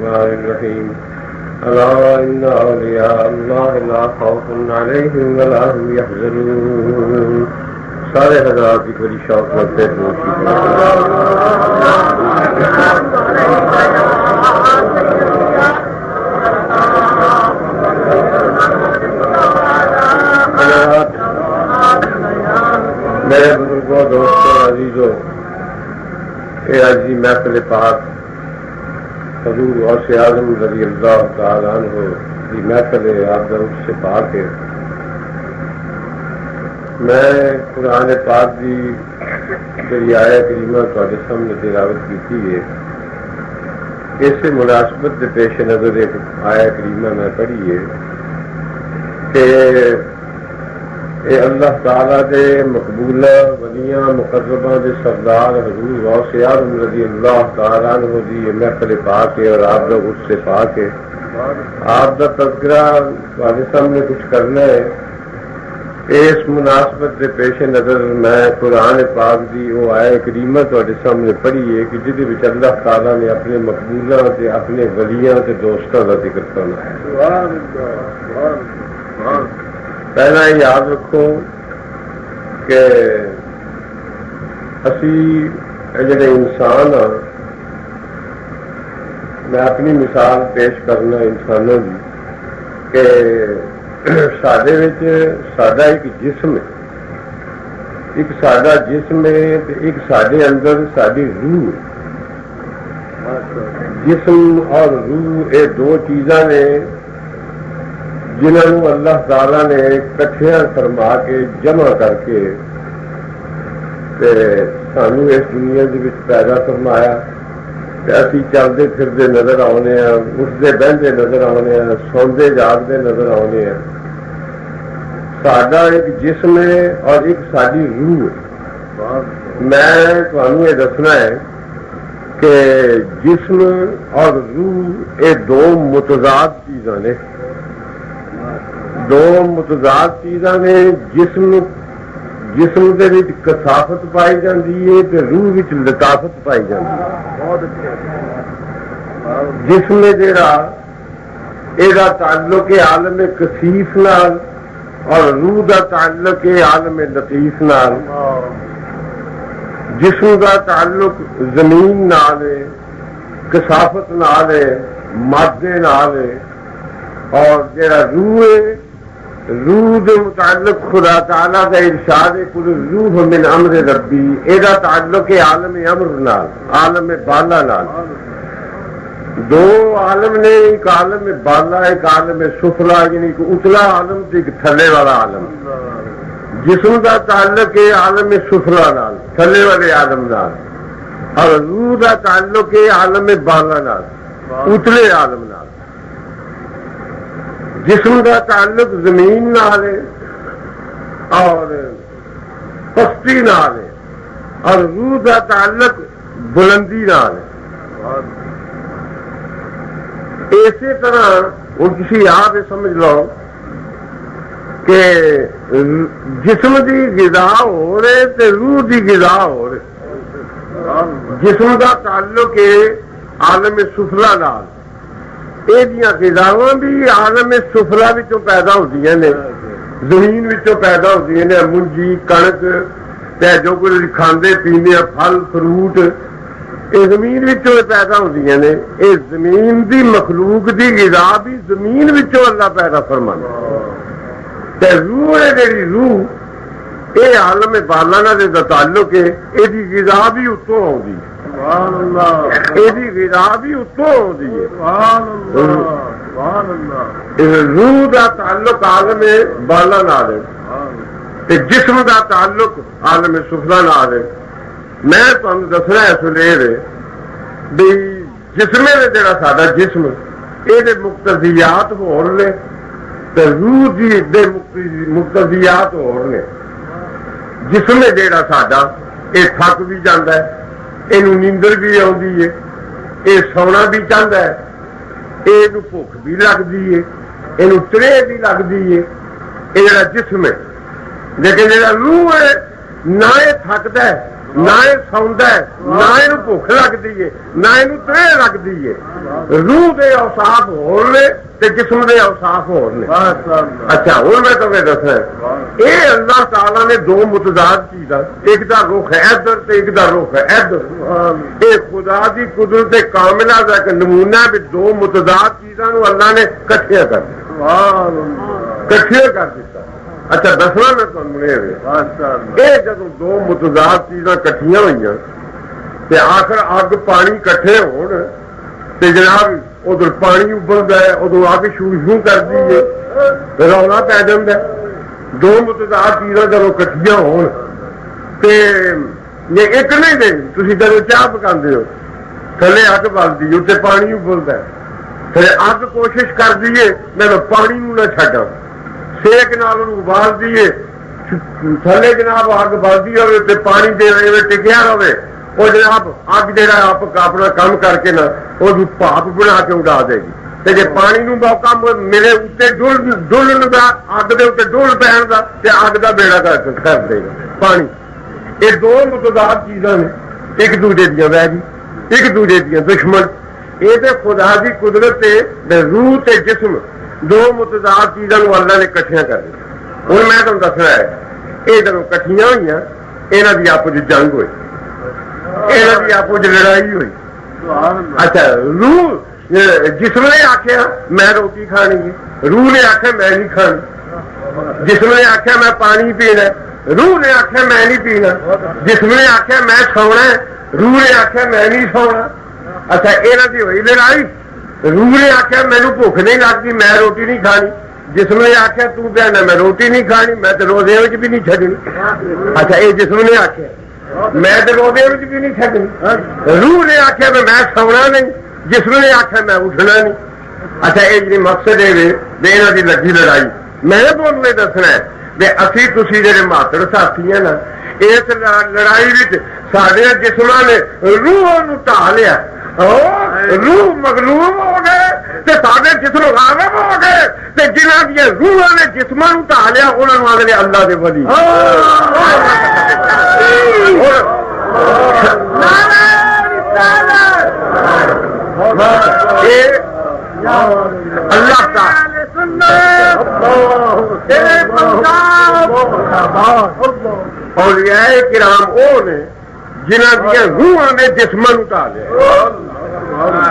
الرحمن الرحیم الا ان اولیاء اللہ لا خوف علیہم ولا هم یحزنون. سارے حضرات کی بڑی شوق کرتے ہیں میرے بزرگوں، دوستوں، عزیزوں، اے عزیز محفل پاک حضور غوث اعظم رضی اللہ تعالیٰ عنہ کی محفل آپ سے پاک ہے. میں قرآن پاک کی جی آیت کریمہ تھوڑے سامنے تلاوت کی ہے. اس سے مناسبت کے پیش نظر ایک آیت کریمہ میں پڑھی ہے کہ اے اللہ تعالیٰ دے مقبولہ ولیاں مقربہ دے سردار حضور غوث اعظم رضی اللہ تعالیٰ عنہ دی محفل پاک ہے اور آپ لوگ اس سے پاک ہے. آپ کا تذکرہ تھوڑے سامنے کچھ کرنا ہے. اس مناسبت کے پیش نظر میں قرآن پاک دی وہ آئے کریمہ تھوڑے سامنے پڑھی ہے کہ جہدے وچ اللہ تعالیٰ نے اپنے مقبولاں تے اپنے ولیاں تے دوستاں کا ذکر کرنا ہے. پہلا یاد رکھو کہ اسی جڑے انسان ہاں، میں اپنی مثال پیش کرنا انسانوں کی کہ ساڈے وچ ساڈا ایک جسم ہے، ایک ساڈا جسم ہے تے ایک ساڈے اندر ساڈی روح ہے. جسم اور روح یہ دو چیزاں نے جنہوں اللہ تعالیٰ نے کٹھیاں فرما کے جمع کر کے سانو اس دنیا کے پیدا فرمایا. اسی چلتے پھرتے نظر آنے ہیں، اٹھتے بہتے نظر آنے ہیں، سوندے جاگتے نظر آنے ہیں. ساڈا ایک جسم ہے اور ایک ساری روح ہے. میں تمہیں یہ دسنا ہے کہ جسم اور روح یہ دو متضاد چیزاں نے. دو متضاد چیزاں نے. جسم دے وچ کثافت پائی جاتی ہے تے روح وچ لطافت پائی جاتی ہے. جسم جہاں یہ تعلق ہے عالم کثیف نال اور روح کا تعلق ہے عالم لطیف نال. جسم کا تعلق زمین نال ہے، کثافت نال ہے، مادے نال ہے. اور جہاں روح ہے، روح کے متعلق خدا تعالیٰ کا ارشاد ہے کل روح من امر ربی. یہ تعلق ہے عالم امر نال، عالم بالا نال. دو عالم نے، ایک عالم بالا ایک عالم سفلا، یعنی ایک اتلا عالم ایک تھلے والا عالم. جسم کا تعلق ہے عالم سفلا نال، تھلے والے عالم نال، اور روح کا تعلق ہے عالم بالا نال، اتلے عالم نال. جسم کا تعلق زمین نال ہے اور پستی نال ہے، اور روح کا تعلق بلندی نال ہے. اسی طرح ہوں تھی آپ یہ سمجھ لو کہ جسم کی غذا ہو رہے تے روح کی غذا ہو رہے. جسم کا تعلق ہے عالم سفلا نال، یہ غذاواں بھی عالم سفلا وچوں پیدا ہوتی ہیں، زمین وچوں پیدا ہوتی ہیں. منجی، کنک جو کچھ کھاندے پیندے پھل فروٹ یہ زمین وچوں پیدا ہوتی ہیں. یہ زمین دی مخلوق دی غذا بھی زمین وچوں اللہ پیدا فرمانا. روح ہے جی روح یہ عالم بالا نال دا تعلق ہے. یہ غذا بھی اتوں آتی، یہ غذا بھی اتوں آتی ہے. روح کا تعلق عالم بالا نال ہے، جسم کا تعلق عالم سفلا نال ہے. میں تمہیں دسنا اس ویلے بھی جسم جڑا سارا جسم یہ مقتضیات ہو رہے تو روح کی مقتضیات ہو رہے. جسم جڑا ساڈا یہ تھک بھی جاتا ہے، یہ نیندر بھی آتی ہے، یہ سونا بھی چاہتا ہے، یہ بھوک بھی لگتی ہے، یہ ترے بھی لگتی ہے. یہ جڑا جسم ہے. لیکن جڑا روح ہے نہ یہ تھکتا ہے نہ یہ سوندا ہے نہ یہ بھوک لگتی ہے نہ یہ ترے لگتی ہے روح کے اوصاف ہونے تے جسم کے اوصاف ہونے اچھا ہوں میں تمہیں دسنا یہ اللہ تعالیٰ نے دو متضاد چیزاں ایک دا رخ ہے ادھر تے ایک دا رخ ہے ادھر یہ خدا دی قدرت کاملہ کا ایک نمونہ بھی دو متضاد چیزاں اللہ نے کٹھیاں کر دیتا اچھا دسنا میں تمہیں یہ جب دو متضاد چیزاں کٹھیاں ہوئی تے آخر اگ پانی کٹھے ہون تے جناب ادھر پانی ابلتا ہے ادو اگ شو شو کرتی ہے رولا پی جاتا ہے دو متضاد چیزاں جب کٹھیاں ہون تے یہ ایک نہیں دیں تھی جب چاہ پکاندے ہو تھلے اگ بلتی اتنے پانی ابلتا ہے تھلے اگ کوشش کر دیے میں پانی نہ چھڈا سیک نال ابال دیے تھلے جناب اگ بلتی ہوے پانی دے ٹکیا رہے وہ جناب اگ جہاں آپ اپنا کام کر کے نا وہ بھاپ بنا کے اڑا دے گی جی پانی نو موقع میرے اتنے ڈلن کا اگ کے اتنے ڈل پہن کا اگ کا بیڑا کر دے گا پانی یہ دو متضاد چیزاں نے ایک دوجے دیا بہ گی ایک دوجے دیا دشمن یہ تو خدا کی قدرت روح تے جسم دو متضاد چیزوں اللہ نے کٹھیاں کر دی ہوں میں تمہیں دسنا ہے یہ جب کٹھیاں ہوئی یہاں کی آپس جنگ ہوئی یہاں کی آپس لڑائی ہوئی اچھا روح جسم نے آخیا میں روٹی کھانی ہے روح نے آخیا میں نہیں کھانی جسم نے آخیا میں پانی پینا روح نے آخیا میں نہیں پینا جسم نے آخیا میں سونا روح نے آخیا میں نہیں سونا اچھا یہاں کی ہوئی لڑائی روح نے آخیا مینو بھوک نہیں لگتی میں روٹی نہیں کھانی جسم نے آخیا تو کہنا میں روٹی نہیں کھانی میں تو روزے بھی نہیں چڈنی اچھا یہ جسم نے آخیا میں تو روزے بھی نہیں چڈنی روح نے آخیا میں سونا نہیں جسم نے آخیا میں اٹھنا نہیں اچھا یہ جی مقصد ہے یہاں کی لگی لڑائی میں بولنے دسنا ہے اسی تھی جڑے ماتڑ ساتھی ہیں نا اس لڑائی سارے جسم نے روح ٹا لیا روح مغلوب ہو گئے سارے جسم غالب ہو گئے جنہ دیا روح نے جسم ٹا لیا انہوں نے آگے اللہ دے ولی اللہ اولیاء کرام وہ نے جنہ دیا روح نے جسم ٹا لیا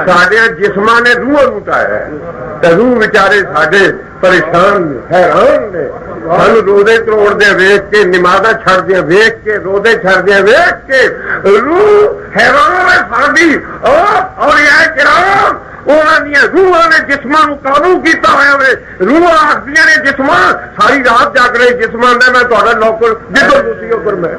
سارے جسم نے روح ٹایا روح بچارے سارے پریشان نے حیران نے سن روزے توڑدے ویخ کے نمازاں چھڑدیا ویخ کے روزے چھڑدیا ویخ کے روح حیران ہے ساری اولیاء کرام روح نے جسم قابو کیتا ہوا روح آخری نے جسم ساری رات جاگ رہے جسم آدھا میں تا نوکر جدو دوسری اوپر میں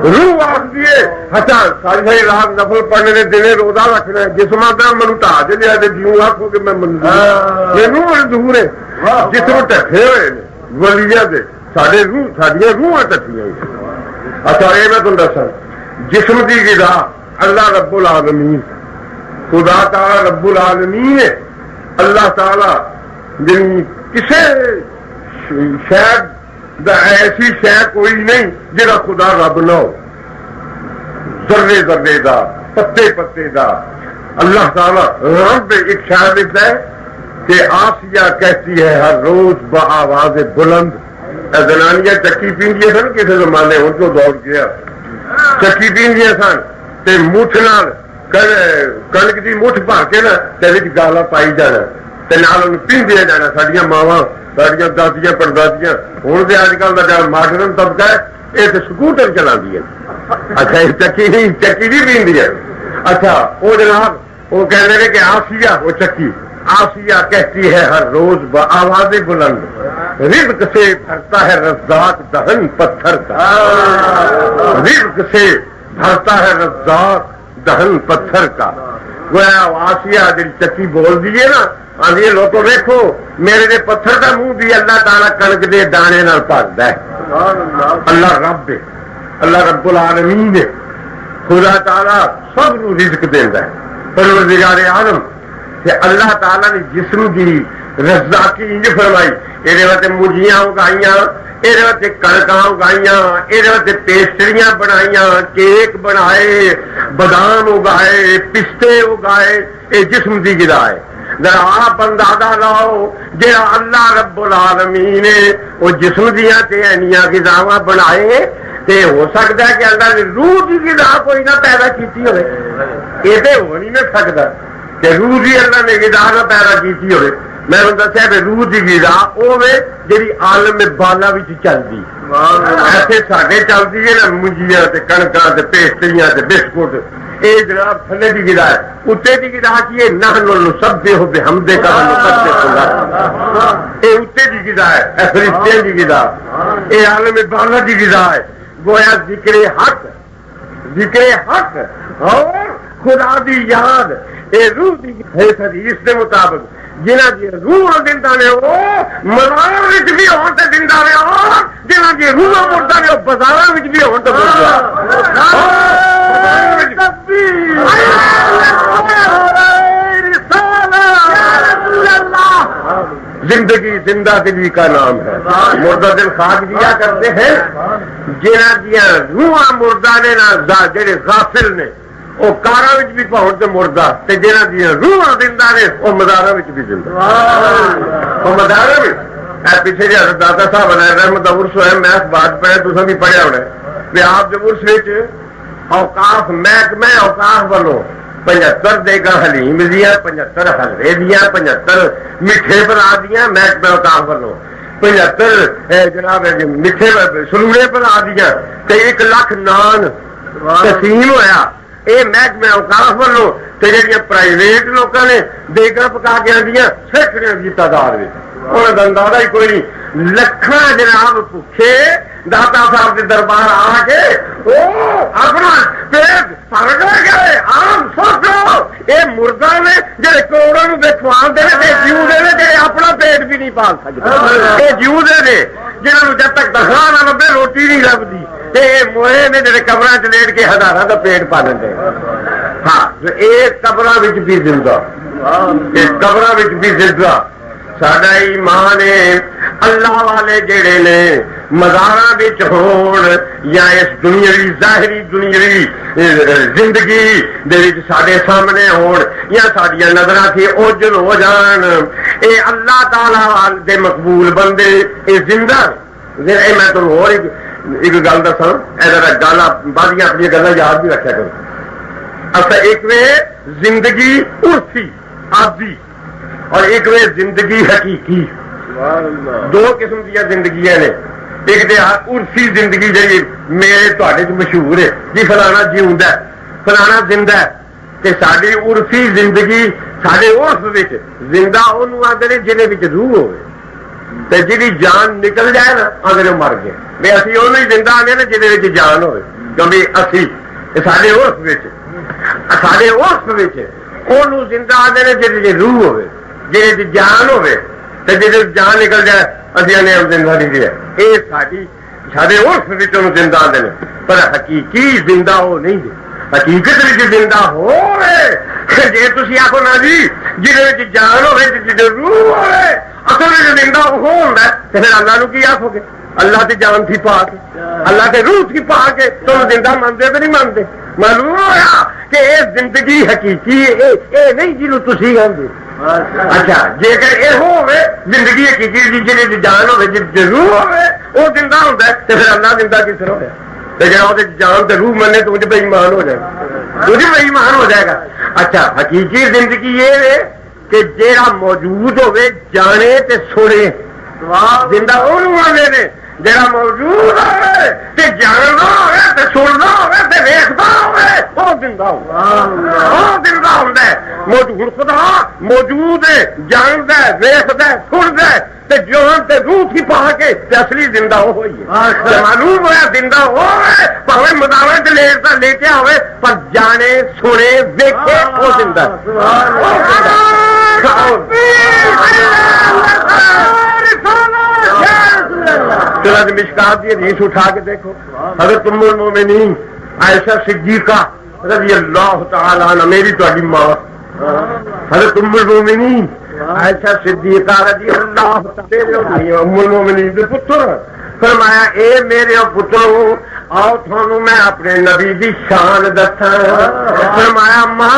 روح آخری اچھا ساری ساری رات نفل پڑھنے کے دن روزہ رکھنا ہے جسم آدھا مینو ٹا دے لیا جیوں آخو کہ میں مینو دور ہے جسم ٹھے ہوئے ولیاں دے سارے روح ساریا روح ٹھیاں اچھا یہ میں تمہیں دسا جسم کی غذا اللہ رب العالمین خدا تعالی رب العالمین اللہ تعالی جن کسی شاید ایسی شہ کوئی نہیں جڑا خدا رب نہ ہو ذرے ذرے دا پتے پتے دا اللہ تعالی رب ایک شاعر لکھتا ہے کہ آسیہ کہتی ہے ہر روز بآواز بلند زنانیاں چکی پیندیاں سن کسی زمانے ان کو دور کیا چکی پیندیاں سن تے مٹھ نال کنک کی مٹھ پا کے نا گالا پائی جانا پیندیا جانا سڈیا ماوا سڈیا دادیاں پردادیاں ہوں تو اج کل کا ماڈرن طبقہ ہے یہ تو سکوٹر چلا دی اچھا یہ چکی نہیں پیندی ہے اچھا وہ جناب وہ کہتے ہیں کہ آسیہ وہ چکی آسیہ کہتی ہے ہر روز بآواز بلند رزق سے بھرتا ہے رزاق دہن پتھر کا رزق سے بھرتا ہے رزاق دہن پتھر کا گویا آسیہ جی چکی بول دیے نا آدھی لوگوں دیکھو میرے دے پتھر کا منہ بھی اللہ تعالیٰ کنک دے دانے نال بھرتا ہے اللہ رب ہے اللہ رب العالمین ہے خدا تعالیٰ سب نو رزق دینا ہے پروردگار عالم کہ اللہ تعالیٰ نے جسم کی رزاقی انج فرمائی یہ مجھیاں اگائیاں یہ کڑکاں اگائیاں، یہ پیسٹریاں بنائیاں، کیک بنائے، بادام اگائے، پستے اگائے، یہ جسم کی غذا ہے۔ ذرا آپ اندازہ لاؤ جہاں اللہ رب العالمین نے وہ جسم دیا اینیاں غذاواں بنائے تے ہو سکتا ہے کہ اللہ نے روح کی غذا کوئی نہ پیدا کی ہوئے؟ یہ تو ہو نہیں نہ سکتا کہ روح کی اللہ نے غذا نہ پیدا کی ہوئے۔ میں نے دسیا کہ روح کی غذا وہ جی عالم بالا چلتی، ایسے ساڈے چلتی ہے نا منجیاں کنکاں پیسٹریاں بسکٹ، یہ جناب تھلے کی غذا ہے۔ اتنے کی غذا کی ہے نحن نسبح بحمدک ونقدس لک، یہ اتنے کی غذا ہے، فرشتوں کی غذا، یہ عالم بالا کی غذا ہے۔ گویا ذکر حق، ذکر حق اور خدا دی یاد، یہ روح کی حدیث کے مطابق جنہ کی روح زندہ نے وہ مزار بھی ہوتے زندہ نے، اور جنہ کی روح مردہ نے وہ بازار بھی ہوتے زندگی زندہ دلی کا نام ہے۔ مردہ دل خاک دیا کرتے ہیں جنہ دیا روح مردہ نے نہ جڑے غافل نے وہ کاراں بھی پہنچتے مردہ، جنہ دیا روح زندہ نے وہ مزاراں بھی زندہ، وہ مزاراں بھی۔ پیچھے جی حضرت داتا صاحب رحمت عرس ہوئے، میں بات پڑھے تو بھی پڑھیا ہونا کہ آپ جب عرس اوقاف محکمہ اوقاف والوں 75 دیگا حلیم دیا، 75 حلوے دیا، 75 میٹھے بنا دیا محکمہ اوقاف والوں، 75 جناب میٹھے سلوڑے بنا دیا، 1 لاکھ نان تقسیم ہویا۔ یہ محکمہ اوقاف والوں جہاں پرائیویٹ لوگوں نے دیگا پکا کے آدیاں سینکڑوں کی تعداد میں، انہوں کا اندازہ ہی کوئی نہیں۔ لکھاں جناب بھوکے داتا صاحب کے دربار آ کے وہ اپنا پیٹ بھر گئے۔ آم سوچو یہ مردہ نے جہے کروڑوں کھوان دے جیوے نے جہے اپنا پیٹ بھی نہیں پال سکتے، یہ جیوے نے جنہوں جب تک تنخواہ نہ لبے روٹی نہیں لبھی، موئے نے جڑے قبراں چ لیٹ کے ہزاراں کا پیٹ پالن دے۔ ہاں یہ قبراں وچ بھی زندہ، یہ قبراں وچ بھی زندہ۔ ساڈا ایمان ہے اللہ والے جڑے نے مزاراں وچ ہون یا اس دنیاوی ظاہری دنیاوی زندگی دے وچ ساڈے سامنے ہون یا ساڈیاں نظراں تھی اوجل ہو جان، اے اللہ تعالی دے مقبول بندے اے زندہ۔ میں تمہیں اور ایک گل دساں، گل بازیاں اپنی گلاں یاد بھی رکھا کرو۔ اچھا ایک وے زندگی عرفی عادی اور ایک وے زندگی حقیقی، دو قسم دیا زندگیاں نے۔ ایک تو عرفی زندگی جی میرے تے مشہور ہے جی فلانا جیوندا ہے فلانا زندہ ہے، تے ساری عرفی زندگی سارے عرف زندہ انہوں آدھے جہاں روح ہوئے تے جی جان نکل جائے نا آدھے مر گئے، بے اسی انہوں ہی زندہ آدھے نا جہاں جان ہوئے، کیونکہ اسی سارے عرف سارے عرف انہوں زندہ آدھے نا جی روح ہوئے، جی جان ہوئے تے جی جان نکل جائے اسی آنے زندہ نہیں دیا۔ یہ سارے عرف زندہ آدھے نے، پر حقیقی زندہ وہ نہیں دے۔ حقیقت زندہ ہوئے جی تھی آخو نا جی جی جان ہوئے جی روح ہوئے اصل میں زندہ وہ ہوتا ہے تو پھر اللہ نو کی آخو گے؟ اللہ کی جان تھی پا کے، اللہ کے روح تھی پا کے تم زندہ مانتے تو نہیں مانتے؟ معلوم ہوا کہ یہ زندگی حقیقی یہ نہیں جنوں تھی آدھے۔ اچھا جی یہ ہوئے زندگی حقیقی جی جان ہوئے جی روح ہوئے وہ زندہ ہوتا ہے تو پھر اللہ زندہ کس طرح ہوا؟ تو جا وہ جان تو روح منے تو مجھے بے ایمان ہو جائے گا، مجھے بے ایمان ہو جائے گا۔ اچھا حقیقی زندگی یہ ہے کہ جیڑا موجود ہوئے جانے تے سنے، زندہ انہوں آنے نے جیڑا موجود ہوئے تے جاننا ہوئے تے سننا ہوئے تے ویکھدا ہوئے وہ زندہ ہوئے، وہ زندہ ہوتا ہے۔ موجود خدا موجود ہے، جاندا ہے، ویکھدا ہے، سندا ہے تے جان تے روح کی پا کے تے اصلی زندہ ہوئی ہے۔ معلوم ہوا زندہ ہوئے پاوے مداوے تے لیٹے ہوئے پر جانے سنے ویکھے وہ زندہ مشکات کی حدیث اٹھا کے دیکھو، حضرت ام المومنین عائشہ صدیقہ رضی اللہ تعالی عنہ، میری تہاڈی ماں حضرت ام المومنین عائشہ صدیقہ رضی اللہ تعالی عنہ، ام المومنین دے پتر فرمایا اے میرے پترو آؤ تھانوں میں اپنے نبی دی شان دساں. فرمایا ما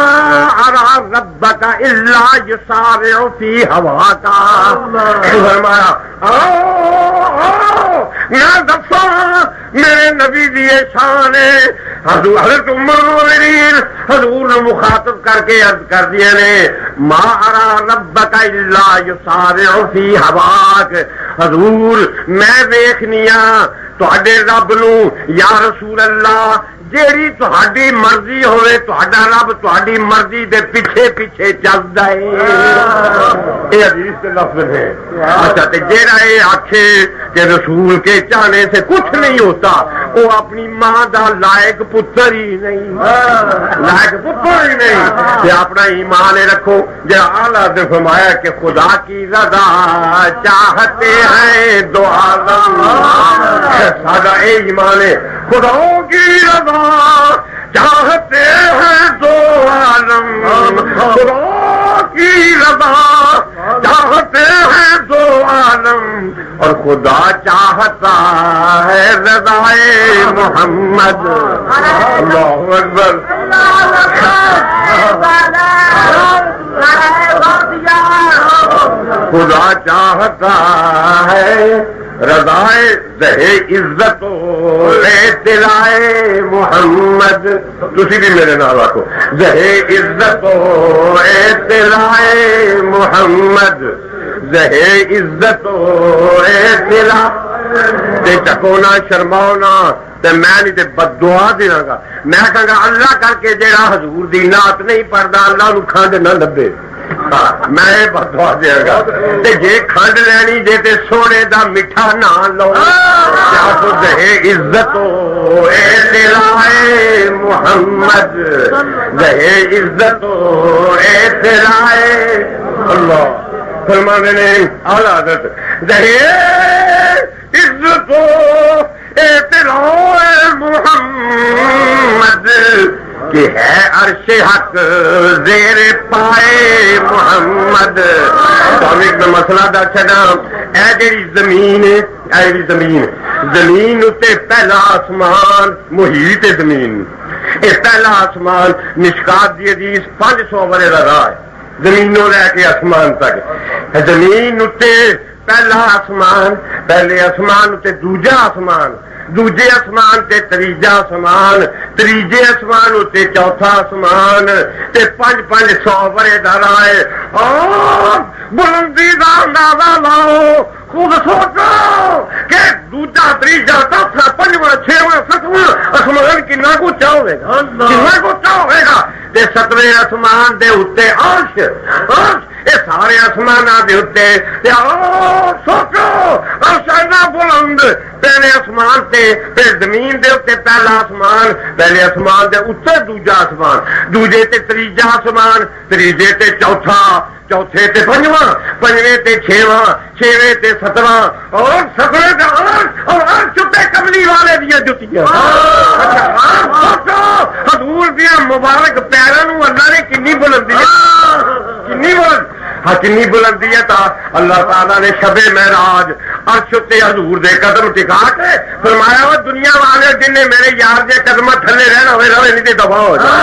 ارا ربک الا یسارع فی ہواک. فرمایا آؤ میں دساں میرے نبی دی شان ہے. حضرت ام المؤمنین حضور نے مخاطب کر کے عرض کر دیا نے ما ارا ربک الا یسارع فی ہواک. حضور میں ویکھنیا تہاڈے رب نو یا رسول اللہ جیڑی تہاڈی مرضی ہوئے تہاڈا رب تہاڈی مرضی دے پیچھے پیچھے چلدا ہے. یہ حدیث کے لفظ ہیں. اچھا تے جیڑا یہ آکھے کہ رسول کے چاہنے سے کچھ نہیں ہوتا وہ اپنی ماں دا لائق پتر ہی نہیں. لائق پتر ہی نہیں. تے اپنا ایمان رکھو جو اعلیٰ نے فرمایا کہ خدا کی رضا چاہتے ہیں دو عالم. سادہ اے ایمان ہے خدا کی رضا چاہتے ہیں دو عالم. خدا کی رضا چاہتے ہیں دو عالم اور خدا چاہتا ہے رضائے محمد. اللہ اکبر. خدا چاہتا ہے رضائے زہے عزت و اطلاع محمد. تسی بھی میرے نال آکھو زہے عزت و اطلاع محمد. زہے عزت و اطلاع تے چکو نہ شرماؤ نہ تے میں نہیں تے بد دعا دیاں گا. میں کہاں گا اللہ کر کے جیڑا حضور دی نعت نہیں پڑھدا اللہ نو کھنڈ نہ لبے. میں بد دعا دیاں گا. تے جے کھنڈ لینی جے تے سونے دا میٹھا نہ لو تو زہے عزت و اطلاع محمد. زہے عزت و اطلاع اللہ فرمانے نے اعلیٰ حضرت زہے عزت و اطلاع محمد کہ ہے عرش حق زیر پائے محمد. تو ایک مسئلہ دا چھڑا اے جڑی زمین ہے اے زمین زمین اتے پہلا آسمان محیط زمین. اے پہلا آسمان مشکات دی حدیث 500 ورے دا راہ ہے زمینوں رہ کے آسمان تک. زمین اتے پہلا آسمان پہلے آسمان اتے دوجا آسمان دوجے آسمان تے تریجا آسمان تریجے آسمان اتے چوتھا آسمان تے 500 ورے دا راہ ہے. اور بلندی دا اندازہ لاؤ خود سوچو کہ دوجا تریجا چوتھا 5واں 6واں 7واں آسمان کنا اونچا ہوئے گا. کنا اونچا ہوئے گا. تے 7ویں آسمان دے اتے عرش یہ سارے آسمان دے اتے سوچو عرش اینا بلند پہلے آسمان تے پھر زمین دے اتے پہلا آسمان پہلے آسمان دے اتے دوجا آسمان دوجے تے تریجا آسمان تریجے تے چوتھا چوتھے تے 5واں 5ویں تے 6واں 6ویں تے 7واں اور 7ویں تے عرش اور عرش تے کملی والے دیا جتیاں. حضور دیا مبارک پیراں نو اللہ نے کنی بلندی کنی بلند ہاں کنی بلندی ہے. تا اللہ تعالیٰ نے شب معراج عرش تے حضور دے قدم ٹکا کے فرمایا وہ دنیا والے جن نے میرے یار دے قدم تھلے رہنا ہوئے رہے نہیں تے دفاع ہو جائے.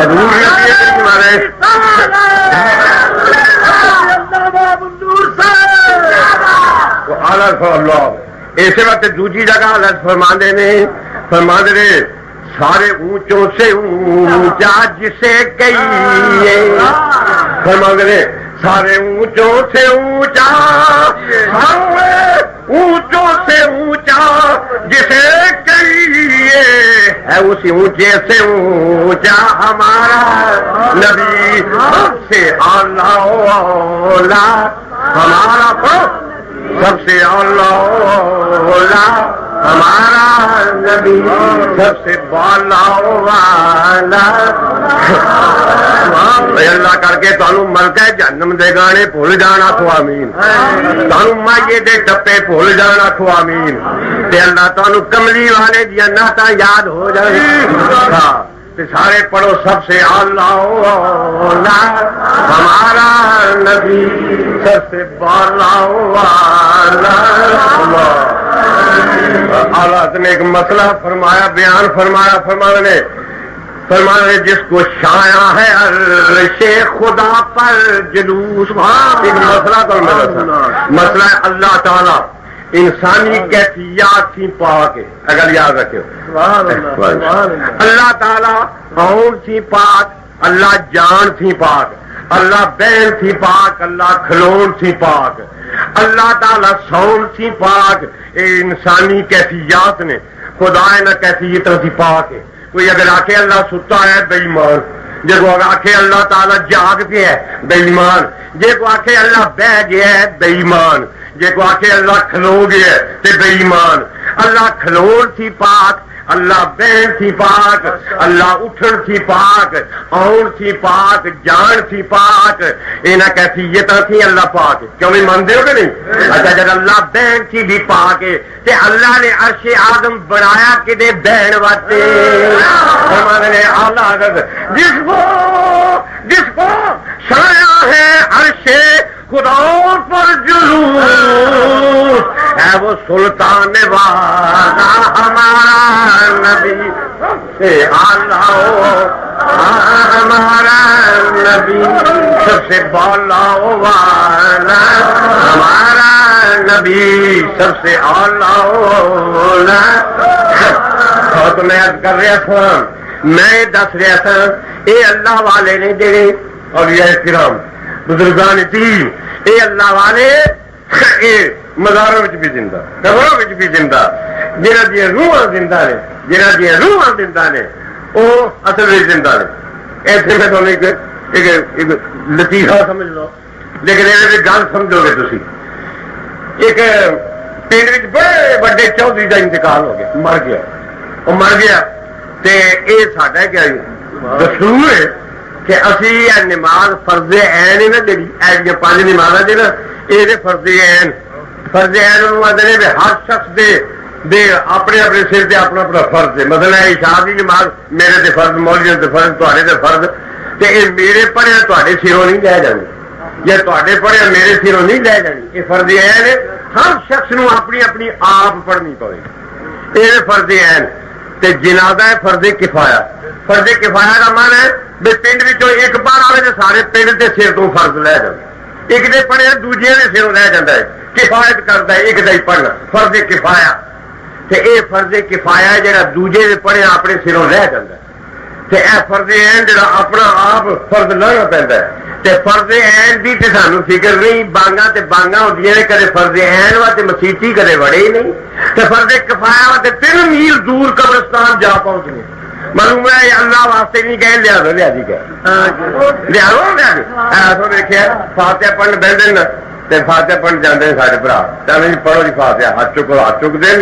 حضور نے اسی وقت دوسری جگہ اللہ فرماندے نے فرماندے نے سارے اونچوں سے اونچا جسے کہیے. فرماندے نے سارے اونچوں سے اونچا سارے اونچوں سے اونچا جسے کہیے ہے اسی اونچے سے اونچا ہمارا نبی سب سے اعلیٰ ہمارا سب سے اعلیٰ ہمارا نبی سب سے بالا والا. اللہ کر کے تمہیں ملکہ جہنم دے گانے بھول جانا تو آمین. تمہیں مائیے دے ٹپے بھول جانا تو آمین. تے اللہ تمہیں کملی والے دیا نعتاں یاد ہو جائے. سارے پڑھو سب سے اللہ ہمارا نبی سب سے اللہ نے ایک مسئلہ فرمایا، بیان فرمایا نے جس کو شایا ہے عرش خدا پر جلوس، ایک مسئلہ تو مسئلہ ہے اللہ تعالی انسانی کیفیات تھی پاک، اگر یاد رکھو اللہ تعالی ہون تھی پاک، اللہ جان تھی پاک، اللہ بہن تھی پاک، اللہ کھلون تھی پاک، اللہ تعالی سون تھی پاک، انسانی کیفیات نے خدا نہ کیفیت تھی پاک ہے۔ کوئی اگر آخے اللہ ستا ہے بے ایمان، جے کو آخے اللہ تعالی جاگ پہ ہے بے ایمان، جے کو آخے اللہ بہ گیا ہے بے ایمان، جے کو آخے اللہ کھلو گیا ہے تے بے ایمان۔ اللہ کھلون تھی پاک، اللہ بہن تھی پاک، اللہ اٹھن تھی پاک، آن تھی پاک، جان تھی پاک، انہاں کیفیتاں تھی اللہ پاک، کیوں نہیں مانتے ہو کہ نہیں؟ اچھا جب اللہ بہن تھی بھی پاک ہے تے اللہ نے عرش آدم بنایا کدے بہن واسطے، فرماتے ہیں اعلیٰ حضرت جس کو چھایا ہے عرش خدا پر جلوس ہے وہ سلطان والا ہمارا نبی سے اعلیٰ ہمارا نبی سب سے بالا والا ہمارا نبی سب سے اعلیٰ تو میں عرض کر رہا تھا، میں دس رہا تھا اے اللہ والے نے جڑے اولیاء کرام بزرگان دین، اے اللہ والے اے مزاروں بھی زندہ، قبروں بھی زندہ، جنہ دیا روحاں زندہ نے، جنہ دیا روحاں زندہ نے وہ اصل میں زندہ نے۔ ایسے میں تو ایک لطیفہ سمجھ لو، لیکن یہ گل سمجھو گے تھی، ایک پنڈ بڑے بڑے چودھری کا انتقال ہو گیا، مر گیا، وہ مر گیا تے یہ ساڈا کیا دستور ہے کہ اسی نماز فرض عین ہے نا جی، ایسا 5 نمازاں جی نا یہ فرض عین آدھے نے ہر شخص دے اپنے اپنے سر سے اپنا اپنا فرض ہے۔ مثلا عشاء کی نماز میرے تے فرض، مولوی تے فرض، تے تے فرض، تے یہ میرے پڑھیا تے سروں نہیں لے جانی، یا تے پڑھیا میرے سروں نہیں لے جانی، یہ فرض عین ہے، ہر شخص نو اپنی اپنی آپ پڑھنی پڑے، یہ فرض عین۔ تے جنازہ ہے فرض کفایا، فرض کفایا کا من ہے بھی پنڈ ایک بار آئے تو سارے پنڈ کے سر تو فرض لے جائے، ایک دے پڑھیا دوجے کے سروں لے جاتا ہے، کفایت کرتا ہے ایک دے پڑھنا، فرض کفایا۔ تے اے فرض کفایا جڑا دوجے دے پڑھیا اپنے سروں لے جاتا ہے، تے اے فرض عین جڑا اپنا آپ فرض لانا پیندا ہے۔ تے فرض عین دی تے سانو فکر نہیں، بانگاں تے بانگاں ہوندیاں نے، کدے فرض عین وا تے مسیتی کدے وڑے ہی نہیں، تے فرض کفایا وا تے 3 میل دور قبرستان جا پہنچنے، معلوم ہے اللہ واسطے نہیں گئے، لیا دو لیا جی گئے لیا دو لیا جی ایسا دیکھا فاتحہ پڑھن بہن نا تے فاتحہ پڑھن جاندے سارے بھرا چاہے جی پڑھو جی فاتحہ، ہاتھ چک دین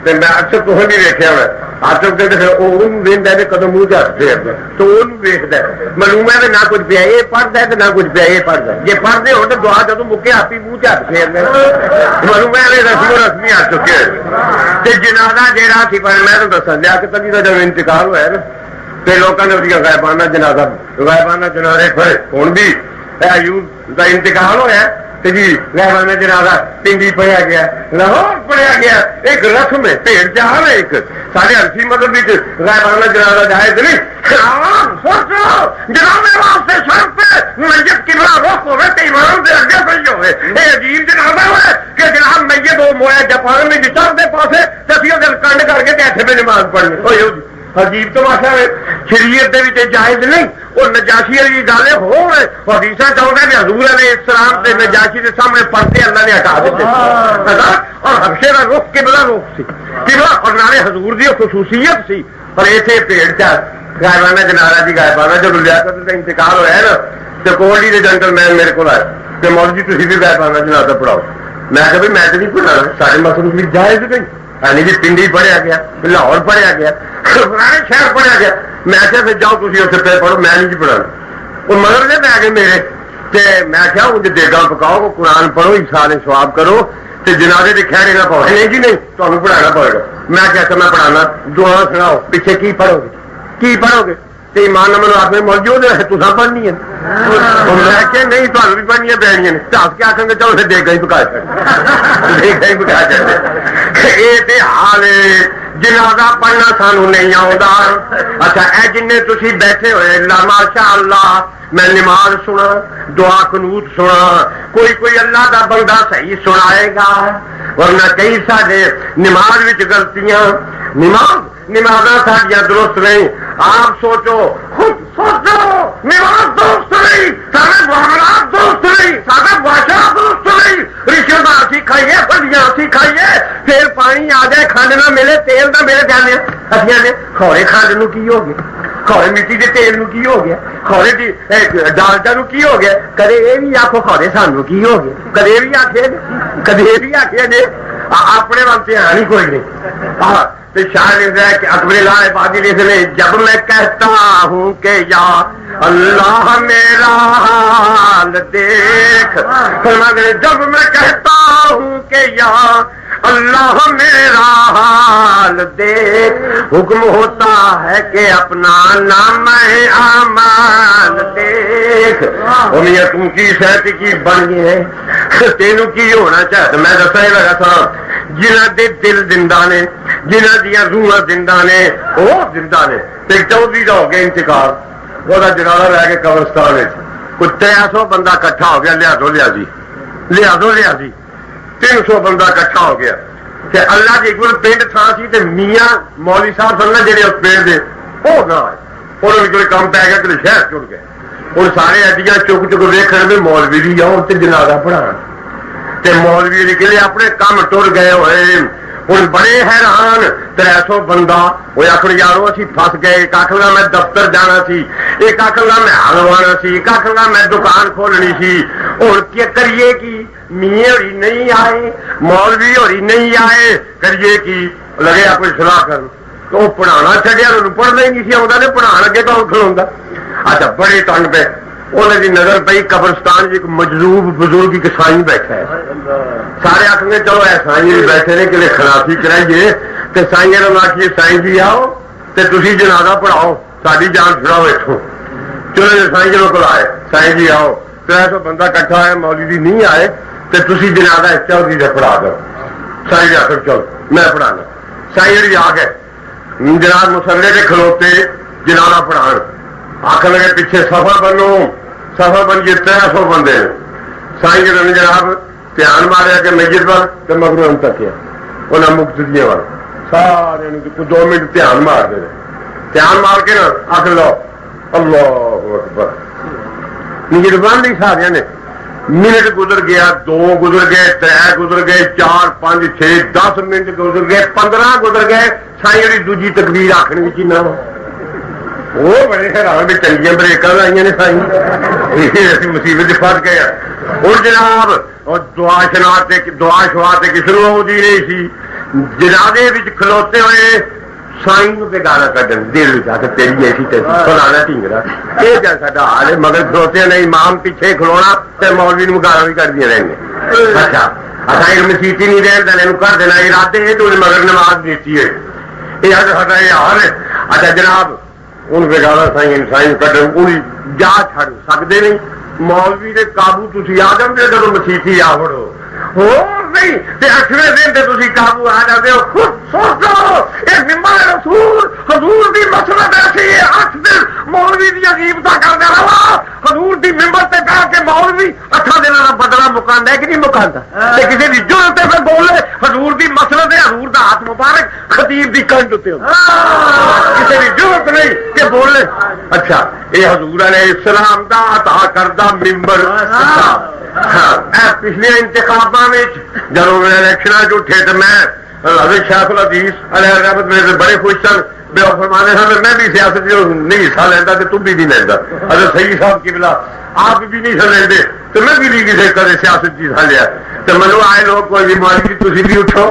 تے میں اکثر تو نہیں ویکھیا میں ہاتھ چک دے تے پھر وہ ویندا ہے کدوں منہ ہاتھ پھیردا تو اونوں ویکھدا ہے، معلوم ہے نہ کچھ پیا یہ پڑھدا ہے تے نہ کچھ پیا یہ پڑھدا ہے، جے پڑھدے ہون تے دعا جدوں مکے ہاتھ ہی منہ ہاتھ پھیردا معلوم ہے رسمی ہاتھ چکے تے جنازہ جیڑا سی پر میں تانوں دساں لیا کہ تجی دا جب انتقال ہویا نا تے لوکاں نے اودی غائبانہ جنازہ پڑھے، ہن بھی ایوب دا انتقال ہویا جی غائبانہ جنازہ پنڈی پڑھیا گیا، لاہور پڑھیا گیا، ایک رسم ہے بھیڑ چال ہے، ایک سارے ہلسی مطلب غائبانہ جنازہ جائز نہیں، سوچو جنازے واسطے شرط ہے میت کبلا رخ ہوئے تے امام دے اگے صحیح ہوئے، یہ عجیب جنازہ ہوئے کہ جناب میت وہ مویا جپان میں چڑھ دے پاسے تسی دل کنڈ کر کے ایتھے پہ نماز پڑھنی ہوئی عجیب تماشا ہے، شریعت دے وچ جائز نہیں۔ اور نجاشی والی گل ہو حدیث چاہتا ہے حضور علیہ السلام تے نجاشی کے سامنے پردے اللہ نے ہٹا دیتے اور حبشے کا رخ قبلہ رخ سی قبلہ، اور نالے حضور دی خصوصیت سی، اور ایتھے پیڑ چا غائبانہ جنازہ جی غائبانہ جب لیاقت کا انتقال ہوا ہے نا تو کوہلی کے جنگل مین میرے کو آئے تو مول جی تھی بھی غائبانہ جنازہ پڑھاؤ، میں کہ بھائی میں تو نہیں پڑھانا، سارے مسلم بھی جائز نہیں، یعنی جی پنڈی پڑھیا گیا، لاہور پڑھیا گیا، پرانے شہر پڑھیا گیا، میں کیا پھر جاؤ تھی اتنے پہ پڑھو، میں نہیں جی پڑھانا، وہ مگر نے پہ گئے میرے تے میں کیا مجھے دیگا پکاؤ قرآن پڑھو انسان سواب کرو تے جنازے کے خیر نہ پاؤ، نہیں جی نہیں تمہیں پڑھانا پڑے گا، میں کہتا میں پڑھانا، دعا سناؤ، پیچھے کی پڑھو گے تو ایمان نمبر آپ میں موجود ہے تو پڑھنی ہے میں کہ نہیں تمہیں بھی پڑھنی پڑنی دس کے آخر گے چلو پھر دیکھ ہی پکا دیکھ ہی پکا چڑھتے یہ حال جنازہ پڑھنا سانو نہیں آتا. اچھا اے جن تھی بیٹھے ہوئے اللہ ماشاء اللہ میں نماز سنا دعا قنوت سنا کوئی اللہ دا بندہ صحیح سنائے گا ورنہ کئی سارے نماز وچ غلطیاں نماز ساڈیاں درست نہیں. آپ سوچو خود سوچو نماز درست نہیں سارے معاملات درست نہیں سارا بادشاہ درست نہیں رشوت اسی کھائیے پھلیاں اسی کھائیے پھر پانی آ جائے کھانڈ نہ ملے تیل نہ ملے جانے اصل نے کھوڑے کھانڈ نو کی ہو گیا کھوڑے مٹی کے تیل نو کی ہو گیا کھوڑے کی ڈالٹا نو کی ہو گیا کدے یہ بھی آخو کھوڑے سانو کی ہو گیا کدے یہ بھی آخیا کدے یہ بھی آخیا جی اپنے وال دھیان ہی کوئی نہیں. تو شاید ہے کہ اکبر لا عبادی لکھ لے جب میں کہتا ہوں کہ یا اللہ میرا حال دیکھ جب میں کہتا ہوں کہ یا اللہ میرا حال دیکھ حکم ہوتا ہے کہ اپنا نام اعمال دیکھ. تم کی شہد کی بن گئی ہے تینوں کی ہونا چاہتا میں دسا ہی لگا تھا جنہ دے دل زندہ نے جنہ دیا روح زندہ نے وہ زندہ نے. چودھری کا ہو گیا انتقال وہ جنازہ لے کے قبرستان کوئی 300 بندہ کٹھا ہو گیا لیا دو 300 بندہ کٹھا ہو گیا کہ اللہ کی کوئی پنڈ تھان سی تے میاں مولوی صاحب سن جہے اس پنڈ دے وہ نہ آئے انہوں نے کوئی کام پی گیا کہ شہر چڑ گئے ہوں سارے ایڈیاں چک ویکھن بھی مولوی بھی آؤ تے جنازہ پڑھا تے مولوی نکلے اپنے کام ٹر گئے ہوئے ہوں بڑے حیران 300 بندہ وہ آخر یارو اسی پھس گئے ایک آخر میں دفتر جانا سی ایک آخر میں ہلوانا سی ایک آخر میں دکان کھولنی سی ہوں کیا کریے کی میاں ہوری نہیں آئے مولوی ہوری نہیں آئے کریے کی لگے کوئی سلاح کر تو پڑھانا چڑیا پڑھنا ہی نہیں سی آتا نے پڑھا لگے تو کھلوا. اچھا بڑے تنگ پہ انہوں کی نظر پئی قبرستان ایک مجذوب بزرگ ایک سائیں بیٹھا ہے سارے آخر چلو اے سائیں جی بیٹھے نے کہ خلافی کرائیے تو سائیں نے آخیے سائیں جی آؤ تو تھی جنازہ پڑھاؤ ساری جان چھڑاؤ اتوں. چلو سائیں جی کو آئے سائیں جی آؤ 300 بندہ کٹھا ہے مولوی نہیں آئے تو تھی جنازہ چودھری سے پڑھا دو. سائیں جی آخر چلو میں پڑھانا. سائیں جی آ گئے جناب مسلے کے کھلوتے جنازہ پڑھان آخر لگے پیچھے سفر بنو سفر بنیے 300 بندے سائیں جی نے جناب دھیان ماریا کہ میت وال تو مگر ہم تک انہیں مقتدیاں وال سارے 2 منٹ دھیان مار دے دھیان مار کے نا آخ لو اللہ اکبر میت بن لی سارے نے. منٹ گزر گیا 2 گزر گئے 3 گزر گئے 4 5 6 10 منٹ گزر گئے 15 گزر گئے سائیں جی دوجی تکبیر آخری کی نہ وہ بڑے حیران بھی چنگیاں بریکاں لائی نے سائیں مصیبت پھس گئے. ہوں جناب دعا شوا شروع ہوتی رہی سی جنازے کھلوتے ہوئے سائیں پہ گانا کھن دل تیری ایسی فلانا ٹینگرا یہ جا سا حال ہے مگر کھلوتے نے امام پیچھے کھلونا تو مولوی نو گانا بھی کر دیا رہیں گے. اچھا اصل مسیتی نہیں رہن دینا کر دینا ارادے تو مگر نماز دیتی ہے یہ سا یہ حال ہے. اچھا جناب ان بگاڑا سائیں کھڑے جا چھڑ سکتے نہیں مولوی کے قابو تھی آ جاتے جب مسیحی آ بڑو ہو نہیں 8ویں دن سے تھی قابو آ جاتے ہو. خود سوچو یہ ممبر رسول حضور کی مسلط ایسی 8 دن مولوی کی عجیبتا کرتا رہا حضور کی ممبر سے کہا کہ مولوی 8 دن کا بدلا مکانا ہے کہ نہیں مکانا کسی کی ضرورت ہے بولے حضور کی مسلط ہے حضور کا ہاتھ مبارک خطیب کی کنڈ اتنے کسی کی ضرورت نہیں کہ بولے. اچھا یہ حضور علیہ السلام کا عطا کردہ ممبر پچھلے انتخابات جب میں الیکشن اٹھے تو میں حضرت شیخ الحدیث علیہ رحمت میرے بڑے خوش سن بے فرمانے سن میں بھی سیاست نہیں حصہ لینا تو تم بھی نہیں لینا حضرت سید صاحب کی بلا آپ بھی نہیں سن لیندے تو میں بھی نہیں کسی کدے سیاست کی حصہ لیا تو منو آئے لوگ کوئی مولوی تھی بھی اٹھو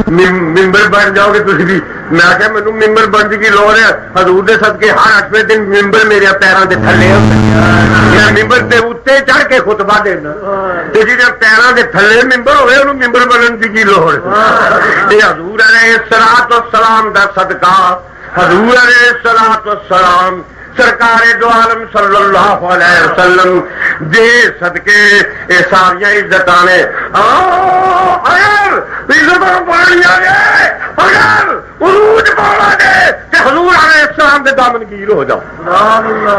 ممبر بن جاؤ گے تھی بھی میں آخیا مینو ممبر بننے کی لوڑ ہے حضور دے صدقے ہر 8ویں دن ممبر میرے پیروں کے تھلے میں ممبر کے اتنے چڑھ کے خطبہ دینا جی پیروں کے تھلے ممبر ہوئے انہوں ممبر بننے کی لوڑ یہ حضور علیہ الصلوۃ والسلام دا صدقہ حضور علیہ الصلوۃ والسلام سرکار دو عالم صلی اللہ علیہ وسلم دے صدقے اے ساریاں عزتاں نے اگر عزتاں پڑھنیاں نے اگر عروج پانا نے تے حضور علیہ السلام دے دامنگیر ہو جاؤ.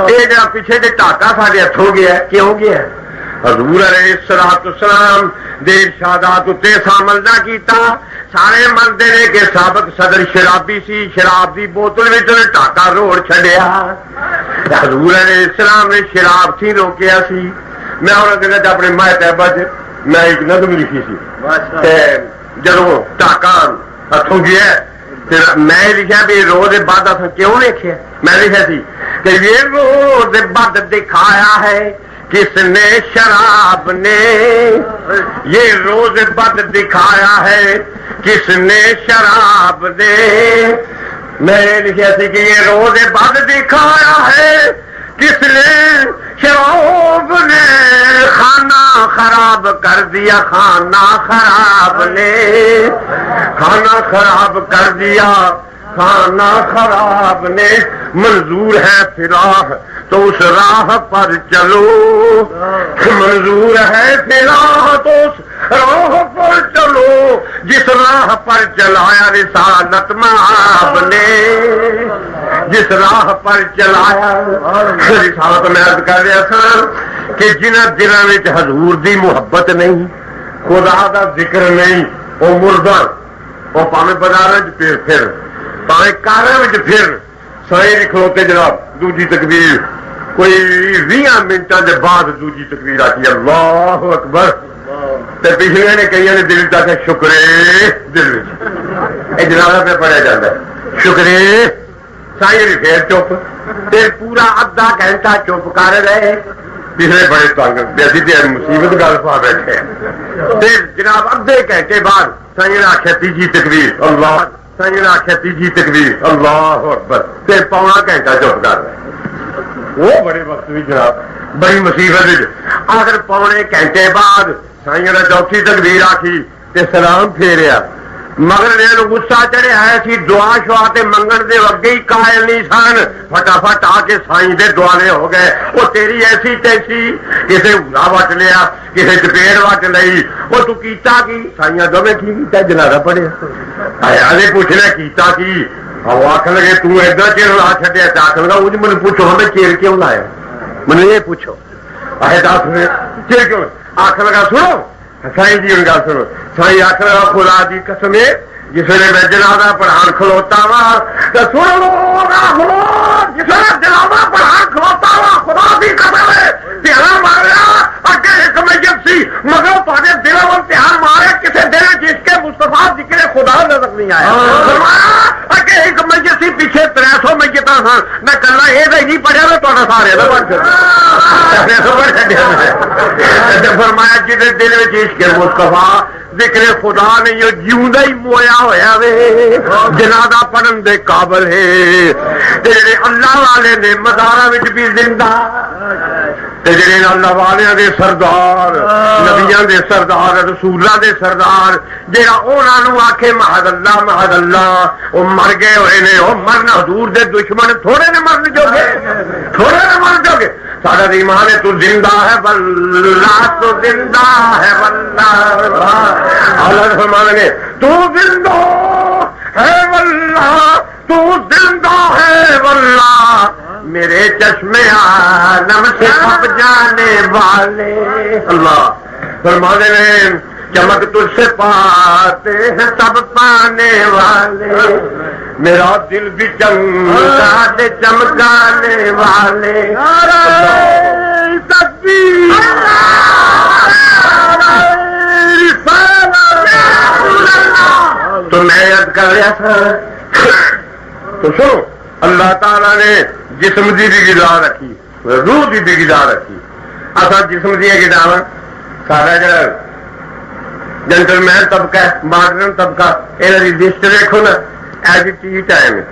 اے جڑا پیچھے دے ٹاکا ساڈے ہتھوں گیا ہے کیوں گیا ہے؟ حضور علیہ السلام دے ارشادات تے عمل نہ کیتا. سارے منتے نے کہ سابق صدر شرابی سی, شراب دی بوتل وچ ٹاکا روڑ چھڈیا. حضور علیہ السلام نے شراب تھی روکیا سی. میں انہاں دے اپنے ماہ طیبہ میں ایک نظم لکھی سی تے جدوں ٹاکا ہتھوں گیا میں لکھا بھی روز بعد کیوں لکھیا؟ میں لکھا سی کہ یہ روز بعد دکھایا ہے کس نے شراب نے, یہ روز بد دکھایا ہے کس نے شراب نے. میں نے لکھا سی کہ یہ روز بد دکھایا ہے کس نے شراب نے, کھانا خراب کر دیا کھانا خراب نے, کھانا خراب کر دیا کھانا خراب نے. منظور ہے فراق تو اس راہ پر چلو, منظور ہے فراق تو اس راہ پر چلو جس راہ پر چلایا رسالت مآب نے, جس راہ پر چلایا رسالت میں عرض کر رہا تھا کہ جنہاں دلوں وچ حضور دی محبت نہیں, خدا دا ذکر نہیں, وہ مردہ وہ پاویں بازاراں وچ پھر پاویں کاراں وچ پھر سائیں کھلوتے جناب دوجی تکبیر کوئی 20 منٹاں دے بعد دوجی تکبیر آتی اللہ اکبر تے پچھلے نے کئی نے دل تک شکرے دل وچ اے جنازہ پہ پڑھیا جاتا ہے شکرے سائیں پھر چپ تے پورا آدھا گھنٹہ چپ کر رہے پچھلے بڑے تنگ بیسی تے مصیبت گل پا بیٹھے تے جناب ادھے گھنٹے بعد سائیں نے آخیا تیجی تکبیر اللہ, سائیں نے آخیا تیجی تکبیر اللہ اکبر تے پونا گھنٹہ چپ کر رہے. وہ بڑے وقت بھی جناب بڑی مصیبت آخر پونے گھنٹے بعد سائیں نے چوتھی تکبیر آخی تے سلام پھیریا. مگر نے غصہ چڑھیا ہے سی دعا شعا تے منگن دے اگے ہی قائل نہیں سن, فٹافٹ آ کے سائیں دے دوالے ہو گئے. وہ تیری ایسی تیسی کسے اُلا وٹ لیا کسے چپیڑ وٹ لئی, وہ تو کیتا کی سائیاں دوویں کی کیتا جنازہ پڑھیا آیا پوچھنا کیتا کی وہ آخر لگے تو ادھر چیر لا چڈیا آخر لگا وہ مجھے پوچھو ہمیں چیر کیوں لایا مجھے یہ پوچھو آئے دس چیر کیوں آخر لگا سنو سائیں جی ان گل سنو سائیں آخر لگا خدا دی قسم ہے جس نے میں جنازہ پڑھان کھلوتا وا تو سنو جس نے جنازہ پڑھان کھلوتا وا خدا دی قسم ہے دھیان ماریا اگے ایک میت سی مگر تھوڑے دلوں میں دھیان مارے کسی دل جس کے مصطفیٰ ذکر خدا نظر نہیں آیا. فرمایا اگے ایک میت سی پیچھے 300 میتاں سن میں کلا یہ نہیں پڑھیا تو سارے فرمایا جس دل میں عشق مصطفیٰ ذکر خدا نہیں وہ جیوندا ہی مویا ہویا وے جنازہ پڑھن دے قابل ہے. جڑے اللہ والے نے مزاراں وچ بھی زندہ تے جڑے اللہ والے دے سردار نبیاں دے سردار رسولاں دے سردار جڑا انہاں نوں آکھے محض اللہ وہ مر گئے ہوئے نے. وہ مرن حضور دے دشمن تھوڑے نے مرن جوگے, تھوڑے نے مرن جوگے. سارا ایمان ہے تو زندہ ہے واللہ تو زندہ ہے واللہ اللہ فرمانے نے تو زندہ ہے واللہ تو زندہ ہے واللہ میرے چشمے عالم سے اب جانے والے. اللہ فرمانے نے چمک تجھ سے پاتے ہیں سب پانے والے, میرا دل بھی چمکا دے چمکانے والے. تو میں یاد کر رہا تھا تو سنو اللہ تعالیٰ نے جسم کی بھی غذا رکھی روح کی بھی غذا رکھی. اصل جسم کی غذا سارا جڑا جنٹل مین طبقہ ہے ماڈرن طبقہ یہاں کی لسٹ دیکھو نا ایج ٹی ٹائم ہے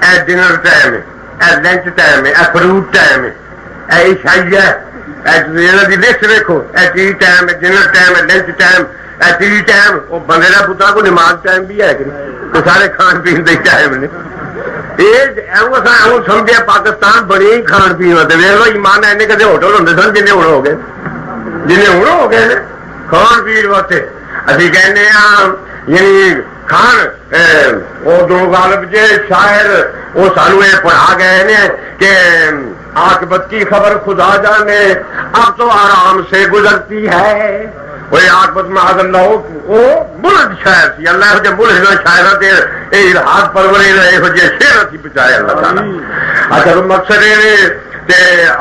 اے ڈنر ٹائم ہے اے لنچ ٹائم ہے اے فروٹ ٹائم ہے اے عشائی ہے یہاں کی لسٹ دیکھو اے ٹی ٹائم ہے ڈنر ٹائم ہے lunch time A T time وہ بندے کا پترا کو نماز ٹائم بھی ہے کہ نہیں وہ سارے کھان پین کے ٹائم نے سمجھے پاکستان بڑی ہی کھان پی ویک لو ایمان ایسے کدے ہوٹل ہوں سن جن ہوں ہو گئے ہو گئے کھان پی واسطے ابھی کہنے یعنی کھان وہ دو غالب جے شاعر وہ سانو یہ پڑھا گئے نے کہ عاقبت کی خبر خدا جانے اب تو آرام سے گزرتی ہے وہ عاقبت معاذ اللہ وہ ملد شاعر سی اللہ جو ملد شاعر الحاد پرورے یہو جہ شعر سی بچائے اللہ تعالی اچھا مقصد یہ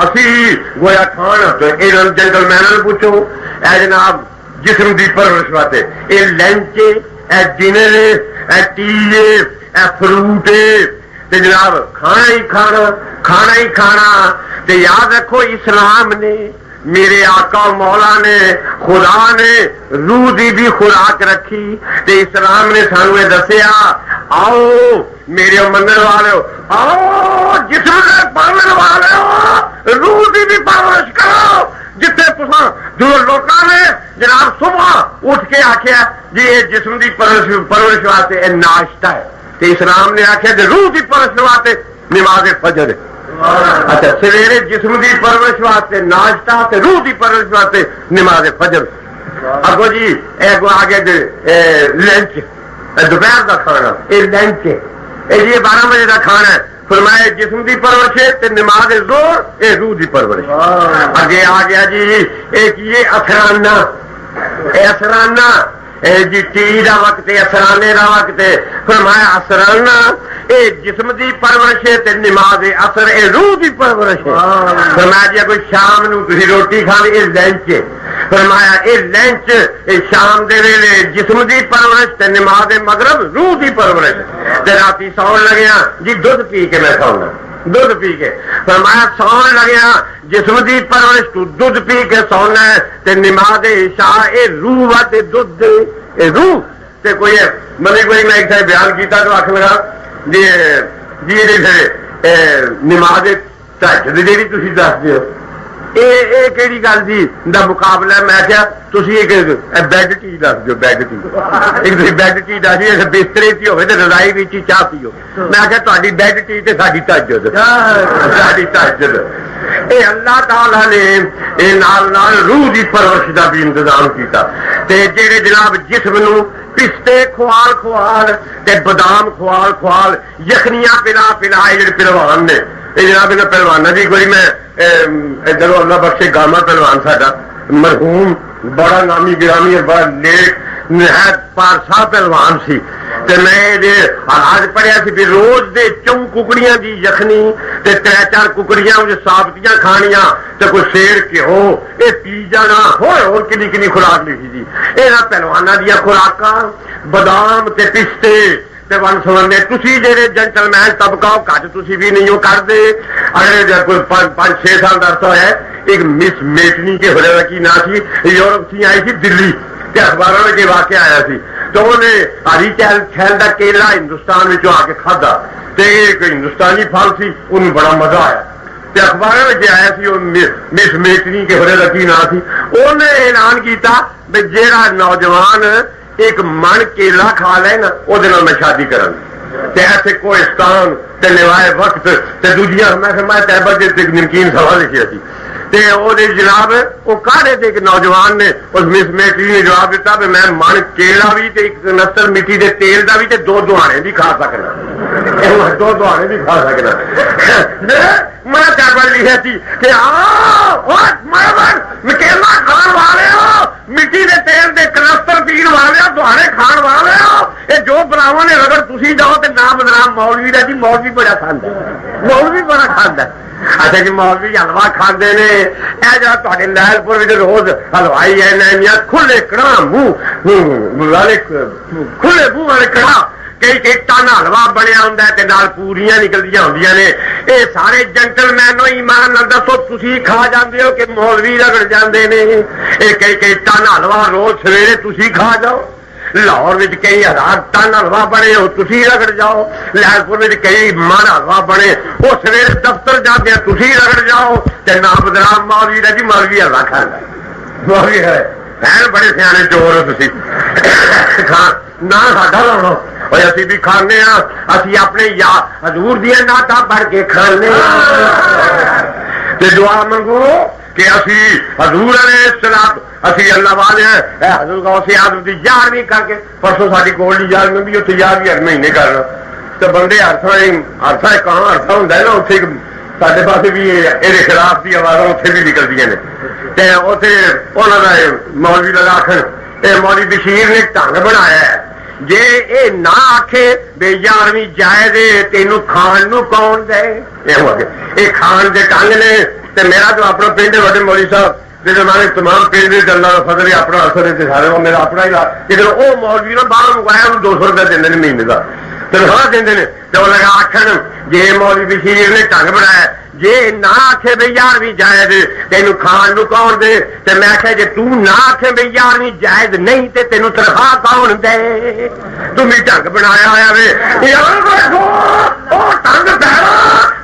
اسی گویا کھان تو جنگل مین پوچھو اے جناب جسم کی پرورش واسطے یہ lunch a dinner A T a fruit جناب کھانا ہی کھانا تے یاد رکھو اسلام نے میرے آقا مولا نے خدا نے روح دی بھی خوراک رکھی تے اسلام نے سانو یہ دسیا آؤ میرے منن والے آؤ جسم کے پالن والے روح دی بھی پرورش کرو جتنے جو لوگوں نے جناب صبح اٹھ کے آخیا جی یہ جسم کی پرورش واسطے یہ ناشتہ ہے تو اسلام نے آخیا کہ روح کی پرورش واسطے نماز فجر ہے اچھا سویرے جسم کی پرورش واسطے ناشتہ تے روح کی پرورش واسطے نماز فجر اگو جی اگو آگے لنچ دوپہر کا کھانا یہ لنچ ہے یہ 12 بجے کا کھانا ہے فرمایا جسم کی پرورش ہے نماز زور یہ روح کی پرورش اگے آ گیا جی یہ اثرانہ جی ٹی دا وقت اثرانے دا وقت فرمایا اثرانہ اے جسم دی پرورش ہے نماز اثر اے روح دی پرورش ہے فرمایا جی کوئی شام نو تسی روٹی کھانی اے لنچ ہے فرمایا اے لنچ اے شام دے ویلے جسم دی پرورش تے نماز مغرب روح دی پرورش تے راتی سون لگیا جی دودھ پی کے میں سونا دودھ پی کے فرمایا سون لگیا جسم دی پرورش تو دودھ پی کے سونا ہے تے نماز عشاء اے روح وا تے دودھ اے روح تے کوئی مطلب کوئی میں ایک بیان کیتا تو آخ لگا جی نماز تہجد جی تھی دس دیو یہ کہڑی گل جی دا مقابلہ میں کیا تھی ایک بیڈ ٹی دس دو بیڈ ٹی ایک بیڈ ٹی دس دی بسترے چی ہوئے رضائی بھی چاہ پیو میں کیا تاری بیڈ ٹی تے ساری تہجد ساری تہجد اے اللہ تعالی نے نال روح دی پرورش دا بھی انتظام کیتا تے جڑے جناب جسم نو پستے کھوال کھوال تے بادام کھوال کھوال یخنیاں پلا پلا جڑے پہلوان نے یہ جناب انہیں پہلوانا جی کوئی میں ادھر اللہ بخشے گاما پہلوان ساڈا مرحوم بڑا نامی گرامی بڑا نیک نہایت پارسا پہلوان سی تے میں آج پڑھیا سی بھی روز دے 4 ککڑیاں دی یخنی تے 3-4 ککڑیاں ثابتیاں کھانیاں تے کوئی شیر گھیو یہ پی جانا ہوئے اور کنی خوراک لکھی جی یہ پہلوانا دیا خوراکاں بادام تے پستے ون سمجھنے تھی جی جنٹل مین طبقہ کٹ تھی بھی نہیں کرتے اگر کوئی 5-6 سال درس ہوا ہے ایک مس میٹنی کے ہولے کا کی نا سی یورپ سے آئی تھی دلی کے اخباروں میں واقعہ آیا سی تو انہیں ہری چھیل کا کیلا ہندوستان میں آ کے کھادا تو ایک ہندوستانی پھل سی انہوں بڑا مزہ آیا تو اخباروں میں آیا سی مس میٹنی کے ہولے کا کی نا سی انہیں اعلان کیتا بھی جیڑا نوجوان ایک من کیلا کھا لے نا وہ میں شادی کروں ایسے کوہستان لوائے وقت دوجیاں میں تیبر نمکین سوا لکھیا سی جناب وہ کہڑے تھے کہ نوجوان نے اس مس میٹری نے جواب دیتا کہ میں من کیلا بھی ایک نسل مٹی کے تیل کا بھی 2 دہانے بھی کھا سکنا 2 دہانے بھی کھا سکنا میں تیبر لکھا سی کہ کیلا کھان والے ہو مٹی کے تیل کے کنستر پین والے دہانے کھان والے ہو یہ جو براوا نے اگر تھی جاؤ تو نام بدنام مولوی کا جی مولوی بڑا کھانا مولوی بڑا کھانا اچھا جی مولوی حلوا کھانے نے یہ جا تے لائل پور روز ہلوائی ہے کھلے کڑا منہ والے کھلے منہ والے کڑا کئی ٹن حلوا بنیا ہوں پوریاں نکلدیاں ہوں نے یہ سارے جنٹل مینو ایمان نال دسو تھی کھا جاندے ہو کہ مولوی رگڑ جاندے نے یہ کئی ٹن حلوا روز سویرے تھی کھا جاؤ لاہور میں کئی 1000 ٹن حلوا بنے وہ تھی رگڑ جاؤ لائل پور میں کئی من حلوا بنے وہ سویرے دفتر جاتے ہیں تھی رگڑ جاؤ نام بدنام مولوی کا جی مولوی حلوا کھانا مولوی ہے بڑے سیانے چور ہو تھی نہ ساڈا لاؤ اور اسی بھی کھانے ہاں، اسی اپنے یا حضور دیا نعتاں پڑھ کے کھانے تے دعا منگو کہ اسی حضور علیہ السلام اسی اللہ والے ہیں اے حضور غوث اعظم دی 11ویں کر کے پرسوں ساری کوڑی 11ویں بھی اتنے 11ویں ہر مہینے کرنا تو بندے عرصہ کہاں عرصہ ہوں نا اتنے سارے پاس بھی یہ خلاف کی آواز اتنے بھی نکلتی ہیں اتنے انہوں کا مولوی لگا کر مولوی بشیر نے ڈنگ بنایا ہے جے اے نہ آکھے بے 11ویں جائز تینوں کھان نو کون دے یہ کھان دے ڈنگ نے تے میرا تو اپنا پنڈ ہے وڈے مولوی صاحب ہمارے تمام پنڈ کے اللہ کا فضل اپنا اثر ہے سارے میرا اپنا ہی لیکن وہ مولوی نے باہر منگوایا انہوں 200 روپیہ دیں مہینے کا تنخواہ دیں تو لگا آخر جی مولوی بشیر نے ڈنگ بنایا جی نہ آخے بھائی 11ویں جائز تینوں کھان نو کون دے تے میں آخیا جی تو نہ آخے بھائی 11ویں جائز نہیں تے تینوں تنخواہ کون دے تم ہی ڈنگ بنایا ہوا وے ڈنگ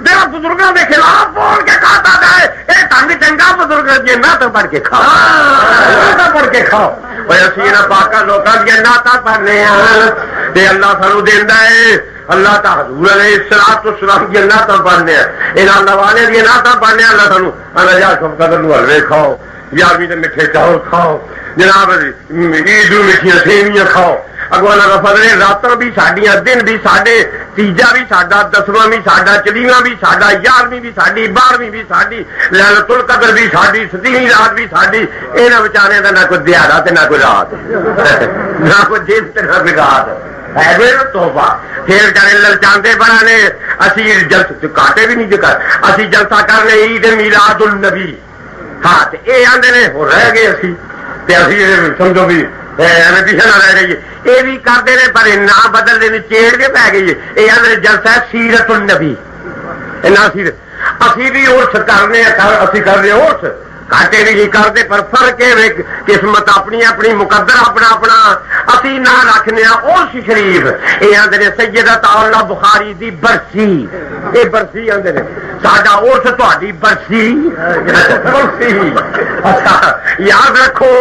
میرا بزرگوں کے خلاف بول کے کھاتا جائے یہ ڈنگ چنگا بزرگ جی نعت پڑھ کے کھاؤ پڑھ کے کھاؤ اسی پاکا لوگوں دیا نعت پڑھنے ہیں اللہ سانو دینا ہے اللہ تا حضور علیہ الصلوۃ والسلام کی نعت پڑھنے ہیں یہاں اللہ والے کی نعت پڑھنے اللہ سانو اللہ یا سب قدر حلوے کھاؤ 11ویں کے میٹھے چاول کھاؤ جناب عید میٹھیاں سیویاں کھاؤ اگو اللہ کا فضل ہے راتاں بھی ساڈیاں دن بھی ساڈے تیجا بھی ساڈا 10واں بھی ساڈا 40واں بھی ساڈا 11ویں بھی ساڈی 12ویں بھی ساڈی لیلۃ القدر بھی ساڈی 7ویں رات بھی ساڈی انہاں بیچاریاں دا نہ کوئی دیہڑا تے نہ کوئی رات نہ کوئی دن تے نہ کوئی رات ہے میرا توحفہ پھر بیچارے للچاندے بڑا نے اسی جلسے کاٹے بھی نہیں جکر اسی جلسہ کرنے عید میلاد النبی ہاں تے اے آندے نے ہو رہ گئے اسی تے اسی سمجھو بھی پیچھے نہ رہ گئی یہ بھی کرتے رہے پر نہ بدلنے میں چیڑ کے پی گئی ہے یہ جلسہ ہے سیرت النبی سیرت اسی بھی عرس کرنے اسی کر رہے عرس کاٹے بھی نہیں کرتے پر فرق ہے قسمت اپنی اپنی مقدر اپنا اپنا اسی نہ رکھنے عرس شریف یہ آدھے نے سیدت اللہ بخاری دی برسی یہ برسی آدھے نے ساڈا عرس تہاڈی برسی برسی اچھا یاد رکھو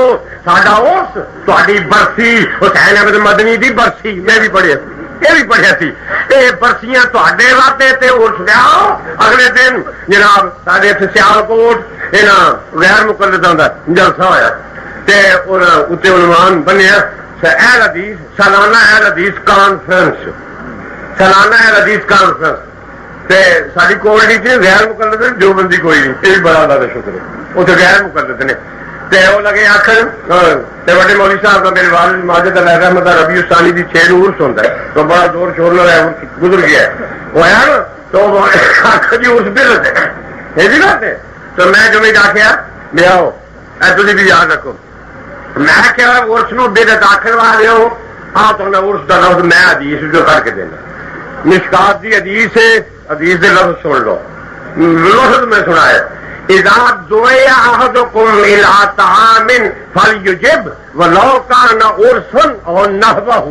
ساڈا عرس تہاڈی برسی حسین احمد مدنی دی برسی میں بھی پڑھیا یہ بھی پڑھیا سی یہ برسیاں تے واسطے تے عرس لیاؤ اگلے دن جناب سارے اتنے سیالکوٹ یہاں غیر مقلداں دا جلسہ ہوا تے اتنے عنوان بنیا اہل حدیث سالانہ اہل حدیث کانفرنس سالانہ اہل حدیث کانفرنس تے ساری کوٹی چ غیر مقلد جو بندی کوئی نہیں یہ بھی بڑا اللہ کا شکر ہے اتنے غیر مقلد نے تے وہ لگے آخر بڑے مولوی صاحب کا میرے والد ماجد اللہ رحمت ربیع الثانی دی 6 نوں عرس ہوتا ہے تو بڑا زور شور نہ رہا گزر گیا ہے وہ ہے نا تو آخر جی عرس بدت ہے یہ بھی بات ہے تو میں جو آخیا لے آؤ تھی بھی یاد رکھو میں کیا عرس نو بدت آخر والے ہو ہاں تو عرس کا لفظ میں حدیث جو کر کے دینا مشکات دی حدیث ہے حدیث دے لفظ سن لو لفظ میں سنا ہے اذا دعي احدكم الى طعام فليجب ولو كان عرسا او نحوه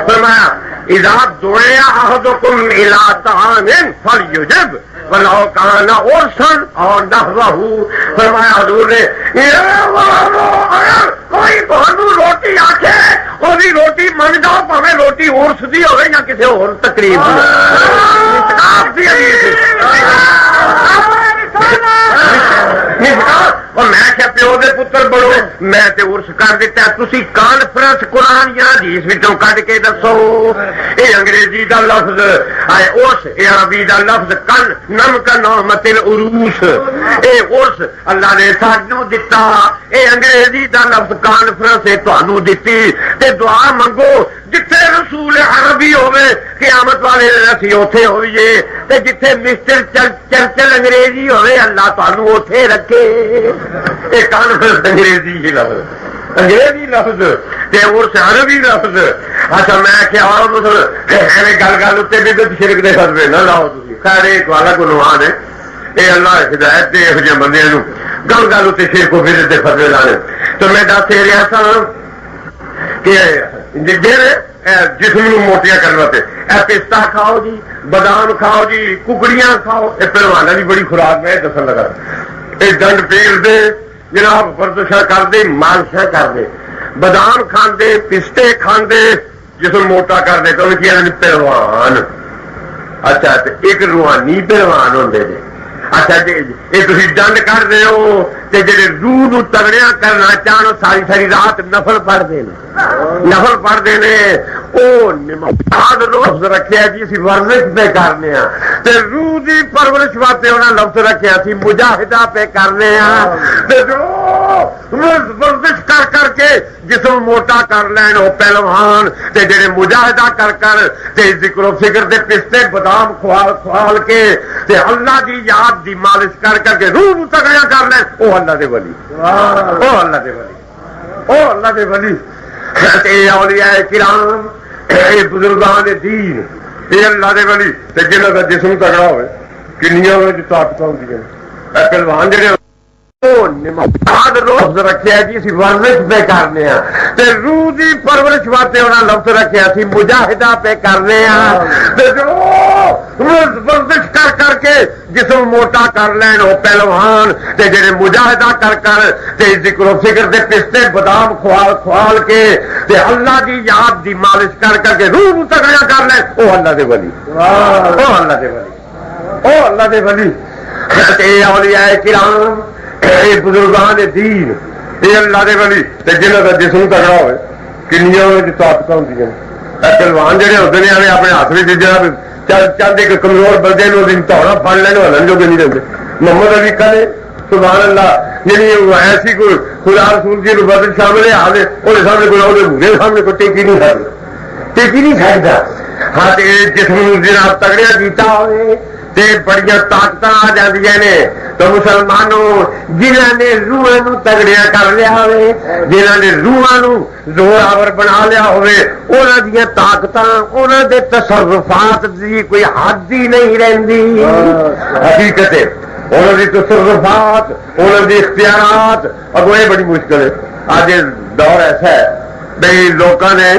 فرمایا اذا دعي احدكم الى طعام فليجب ولو كان عرسا او نحوه فرمایا حضور نے کوئی بہنو روٹی آکھے وہی روٹی من جاؤ پاوے روٹی عرس دی ہوے یا کسی اور تقریب دی اور میں کیا پیو دے پتر بڑو میں تے عرس کر دیتا تسی کانفرنس قرآن یا حدیث وچوں کڈ کے دسو یہ انگریزی دا لفظ ہے عرس یہ عربی دا لفظ کن نم کا نعمت العروس اے عرس اللہ نے سانوں دتا اے انگریزی دا لفظ کانفرنس ہے تانوں دتی تے دعا منگو جتھے رسول عربی ہوئے قیامت والے اسی اوتھے ہوئیے تے جتھے مسٹر چرچل انگریزی ہوئے اللہ تانوں اوتھے رکھے یہ کانفرنس انگریزی ہی لفظ انگریزی لفظ تے عرس عربی لفظ اچھا میں کیا گل گل اتنے بھی شرک دے فتوے نہ لاؤ تھی خیر ایک والا کو نوان ہے یہ اللہ ہدایت دے یہو جہے بندے گل گل اتنے شرک و بدعت دے فتوے لانے تو میں دس یہ رہا سا کہ جسم موٹیاں کرنا پہ پستا کھاؤ جی بادام کھاؤ جی ککڑیاں کھاؤ یہ پہلوانا بھی بڑی خوراک میں دسن لگا یہ ڈنڈ پیل دے جناب ورزشاں کر دے مالشاں کر دے بادام کھاندے پستے کھاندے جسم موٹا کر دے تو کیا پہلوان. اچھا ایک روحانی پہلوان ہوندے نے. اچھا جی یہ تھی ڈنڈ کر رہے ہو تے جڑے روح نو تگڑیا کرنا چاہو ساری ساری رات نفل پڑھتے ہیں. نفل پڑھتے ہیں وہ نماز لفظ رکھا جی اسی ورزش پہ کرنے ہاں تے روح دی پرورش واسطے انہاں لفظ رکھا سی مجاہدہ پہ کرنے ہاں تے ورزش کر کر کے جسم موٹا کر لین وہ پہلوان تے جڑے مجاہدہ کر کر تے ذکر و فکر دے پستے بادام کھوال کھوال کے تے اللہ دی یاد دی مالش کر کر کے روح نو تگڑیا کر لین او اللہ دے ولی. او اللہ دے ولی. او اللہ دے ولی. تے اولیاء کرام اے بزرگان دین اے اللہ دے ولی تے جنہاں دا جسم تگڑا ہوئے کنیاں وچ طاقت ہوندی ہے. اے پہلوان جڑے نماز لفظ رکھا جی اسی ورزش پہ کرنے ہاں تے روح دی پرورش واسطے انہاں لفظ رکھا سی مجاہدہ پہ کرنے ہاں تے ورزش کر کر کے جسم موٹا کر لین وہ پہلوان تے جڑے مجاہدہ کر کر تے ذکر و فکر دے پستے بادام کھوال کھوال کے تے اللہ دی یاد دی مالش کر کر کے روح نو تگڑیا کر لین او اللہ دے ولی. او اللہ دے ولی. او اللہ دے ولی. تے اولیاء کرام اے بزرگان دین اے اللہ دے ولی تے جنہاں دا جسم تگڑا ہوئے کنیاں وچ طاقت ہوندی ہے. اے پہلوان جڑے ہوندے نے اپنے ہاتھ وچ جناب چند ایک کمزور بندے نو دھوڑا پھڑ لین ہلن جو نہیں دے. محمد علی کلے سبحان اللہ یعنی ایسی کوئی خدا رسول کی نبوت شامل ہے حال وہ سامنے کوئی اور بھولے سامنے کوئی ٹیکی نہیں کھڑی ٹیکی نہیں کھڑتا. ہاں جسم جناب تگڑیا کیتا ہوئے تے بڑی طاقت آ جاندیاں نے تو مسلمانوں جنہاں نے روحاں نو تگڑیا کر لیا ہوئے جنہاں نے روحاں نو زوراور بنا لیا ہوئے انہاں دیاں طاقتاں انہاں دے تصرفات دی کوئی حد ہی نہیں رہندی. حقیقت ہے انہاں دی تصرفات انہاں دی اختیارات اب یہ بڑی مشکل ہے. آج دور ایسا ہے بھئی لوکاں نے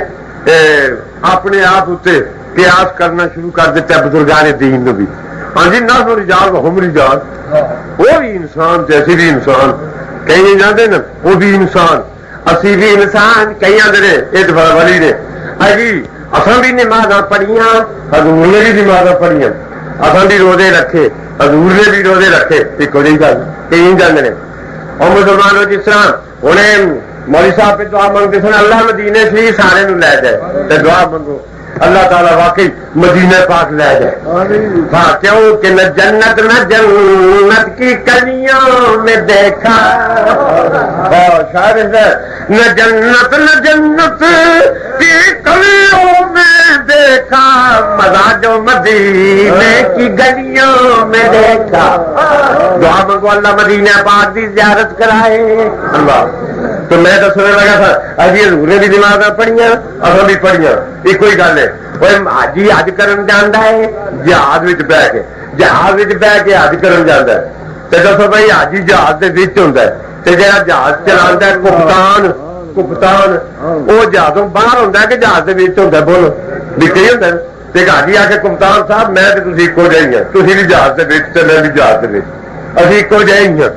اپنے آپ اتنے قیاس کرنا شروع کر دیتا ہے بزرگان دین نو بھی. ہاں جی نہ تو رجال ہم رجال وہ بھی انسان تے اسی بھی انسان کئی نہیں جانتے نا وہ بھی انسان اسی بھی انسان کئی آدھے نے یہ ولی نے. ہاں جی اصل بھی نمازاں پڑھیاں حضور نے بھی نمازاں پڑھیاں اصل بھی روزے رکھے حضور نے بھی روزے رکھے ایک ہو جی گل کئی نہیں جانتے نے. اور مسلمانوں جس طرح انہیں مولوی صاحب پہ دعا منگتے سن اللہ مدینے سے سارے نو لے جائے تے دعا منگو اللہ تعالیٰ واقعی مدینہ پاک لے جائے. ہاں کیوں کہ نہ جنت کی کلیوں میں دیکھا شاید نہ جنت کی کلیوں میں دیکھا مزہ جو مدینے کی گلیوں میں دیکھا. دعا منگو اللہ مدینہ پاک کی زیارت کرائے. اللہ تو میں تو سننے لگا تھا اجی حضور نے بھی نمازاں پڑھیاں اصل بھی پڑھیاں ایک ہی گل ہے. حاجی حج کرن جاندا ہے جہاز وچ بہ کے جہاز وچ بہ کے حج کرن جاندا ہے تے دسو بھائی حاجی جہاز دے وچ ہوندا ہے تے جڑا جہاز چلاندا ہے کپتان وہ جہازوں باہر ہوندا ہے کہ جہاز دے وچ ہوندا ہے بولو لکھے ہوندا ہے تے حاجی آ کے کپتان صاحب میں تے تسی اکو جہے ہاں تسی بھی جہاز دے وچ تے میں بھی جہاز دے وچ اسی اکو جہے ہاں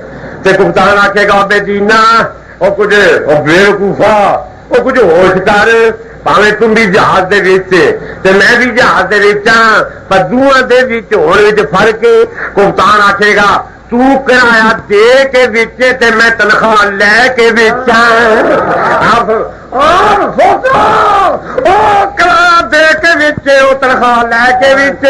تے کپتان آکھے گا بے دینا وہ کچھ بےوقوفا وہ کچھ ہوش کر پاویں تم بھی جہاز دے وچ تے میں بھی جہاز دے وچ ہاں پر دوواں دے وچ ہون وچ فرق ہے. کپتان آکھے گا تو کرایہ دے کے وچ تے میں تنخواہ لے کے وچ کرایہ دے کے وچ وہ تنخواہ لے کے وچ.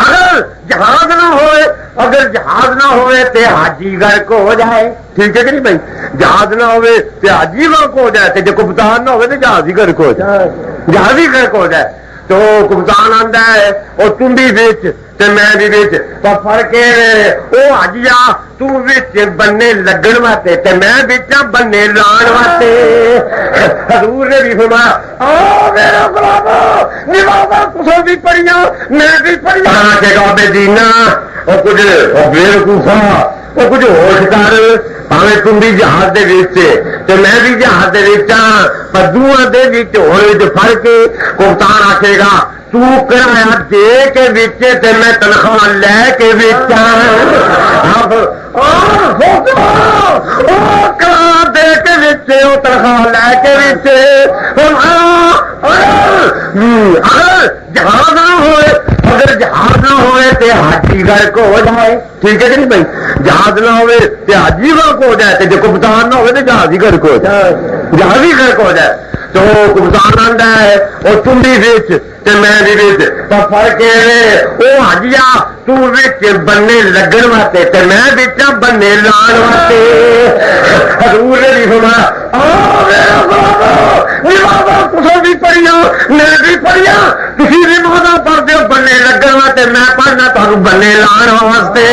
اگر جہاز نہ ہوئے اگر جہاز نہ ہوئے تے حاجی غرق ہو جائے ٹھیک ہے کہ نہیں بھائی. جہاز نہ ہوئے تے حاجی غرق ہو جائے تے جو کپتان نہ ہوئے تے جہاز ہی غرق ہو جائے جہاز ہی غرق ہو جائے. تو کپتان آندا ہے اور تم بھی وچ تے میں بھی وچ پر فرق ہے او حاجیا تو وچ بننے لگن واسطے تے میں وچ بننے لان واسطے. حضور نے بھی فرمایا او میرے غلامو نمازاں تساں بھی پڑھیاں میں بھی پڑھیاں کہ بے دینا او کچھ بےوقوفا وہ کچھ ہوش کر پاویں تم بھی جہاز دے وچ تے میں بھی جہاز دے وچ ہاں پر دوواں دے وچ ہون وچ فرق. کپتان آکھے گا تو کرایہ دے کے ویچے تے میں تنخواہ لے کے ویچا کرایہ دے کے ویچے وہ تنخواہ لے کے ویچے اگر جہاز نہ ہوئے اگر جہاز نہ ہوئے تو حاجی غرق ہو جائے ٹھیک ہے کہ نہیں بھائی جہاز نہ ہوئے تو حاجی غرق ہو جائے تو جو کپتان نہ ہوئے تو جہاز ہی غرق ہو جائے جہاز ہی غرق ہو جائے تو کپتان آتا ہے اور تم بھی ویچ تے میں بھی ویچ تو فرق ہے وہ حاجیا تو ویچ بننے لگن واسطے تے میں ویچا بننے لان واسطے حضور نے بھی فرمایا تسا بھی پڑھیا میں بھی پڑھیا تھی بھی مادا پڑھتے ہو بننے لگن واسطے میں پڑھنا تمہیں بننے لان واسطے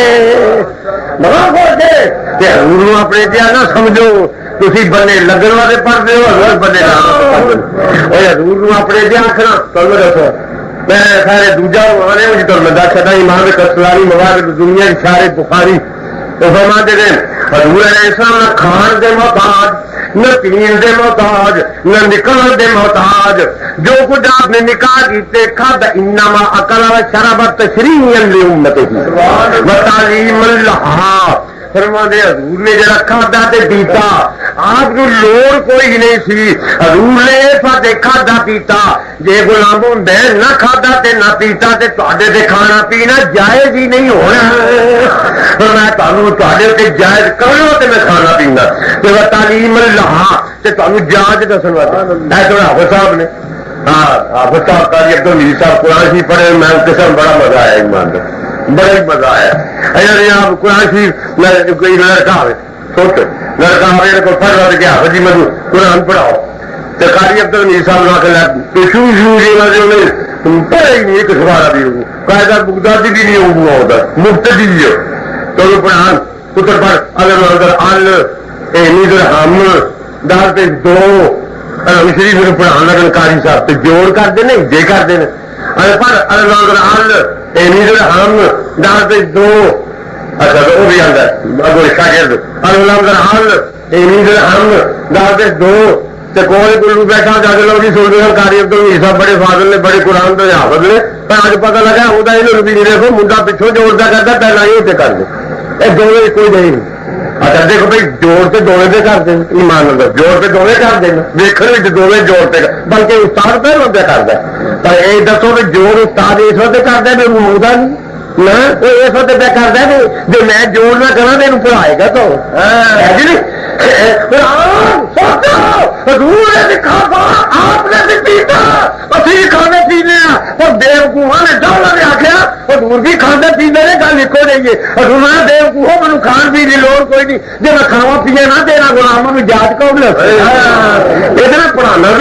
بڑا پڑھتے حضور اپنے دیا نہ سمجھو تھی بنے لگن والے پڑھتے ہو حضور بنے حضور اپنے دیا آخنا تمہیں دسو میں سارے دوجا آنے مجھے تو میں دس امام کسلانی مبارک دنیا سارے بخاری تو فرما دے دیں حضور ایسا نہ کھان دے محتاج نہ پین دے محتاج نہ نکال دے محتاج جو کچھ آپ نے نکاح کیتے کھاد انما اکل و شرب تشریعا لامته و تعلیم اللہ فرما دے حضور نے جڑا کھادا تے پیتا آپ کو لوڑ کوئی نہیں سی حضور نے فاتح کھادا پیتا جے غلام ہوندے نہ کھادا تے نہ پیتا تے تواڈے تے کھانا پینا جائز ہی نہیں ہونا میں تانوں تواڈے تے جائز کرو تے میں کھانا پینا تے تعلیم اللہ تے تانوں جاج دسن واسطے اے تو حافظ صاحب نے ہاں حافظ صاحب قاری عبدالمجید صاحب قرآن شریف پڑھے میں قسم بڑا مزہ آیا ایمان کا بڑا ہی مزہ آیا اگر آپ قرآن شریف کوئی لڑکا آئے سوچ لڑکا آئے کو پڑھ رہا کہ حافظ جی مجھے قرآن پڑھاؤ تو قاری عبدالمجید صاحب نے آخر شروع پڑھے ہی نہیں ایک سوارا بھی ہوں قاعدہ بغدادی بھی نہیں ہوں ہوتا مفتدی بھی ہو تو پڑھان پتر پڑھ اگر اگر ال نیدر ہم دار پہ دو شریف میں پڑھان لگن قاری صاحب تو جوڑ کر دے نہیں جے کر دے پڑھ اگر ال نیدر ہم دار پہ دو اچھا تو وہ بھی آتا ہے اگر شاگرد اگر ال نیدر ہم دار پہ دو کوئی گلو بیٹھا جاتے لوگ سنتے ہیں قاری عبدالمجید صاحب بڑے فاضل نے بڑے قرآن تو حافظ نے پر اج پتا لگا ہوتا یہ بھی نہیں دیکھو منڈا پچھوں جوڑتا کرتا پہلا یہ تے کر دے یہ دونوں کوئی نہیں اچھا دیکھو بھائی جوڑ سے دونوں سے کر دیں ایمان اندر جوڑ سے دونوں کر دیں دیکھنے میں دونوں جوڑتے بلکہ استاد پہلے پہ کرتا پر یہ دسو بھی جوڑ استاد اس وقت کرتا ہے میں ہوتا نہیں نہ وہ اس وقت پہ کرتا ہے جو میں جوڑ نہ کرا تو یہ پڑھائے گا تو آپ نے بھی پیتا اسی کھانے پینے اور بےوقوفا نے ڈالر نے آخیا حضور بھی کھانے پینے نے گل ایک نہیں ہے حضور نے بےوقوفو مینوں کھان پی کی لوڑ کوئی نہیں جی میں کھاوا پیے نہ دینا غلاموں میں جاج کون یہ پڑھانا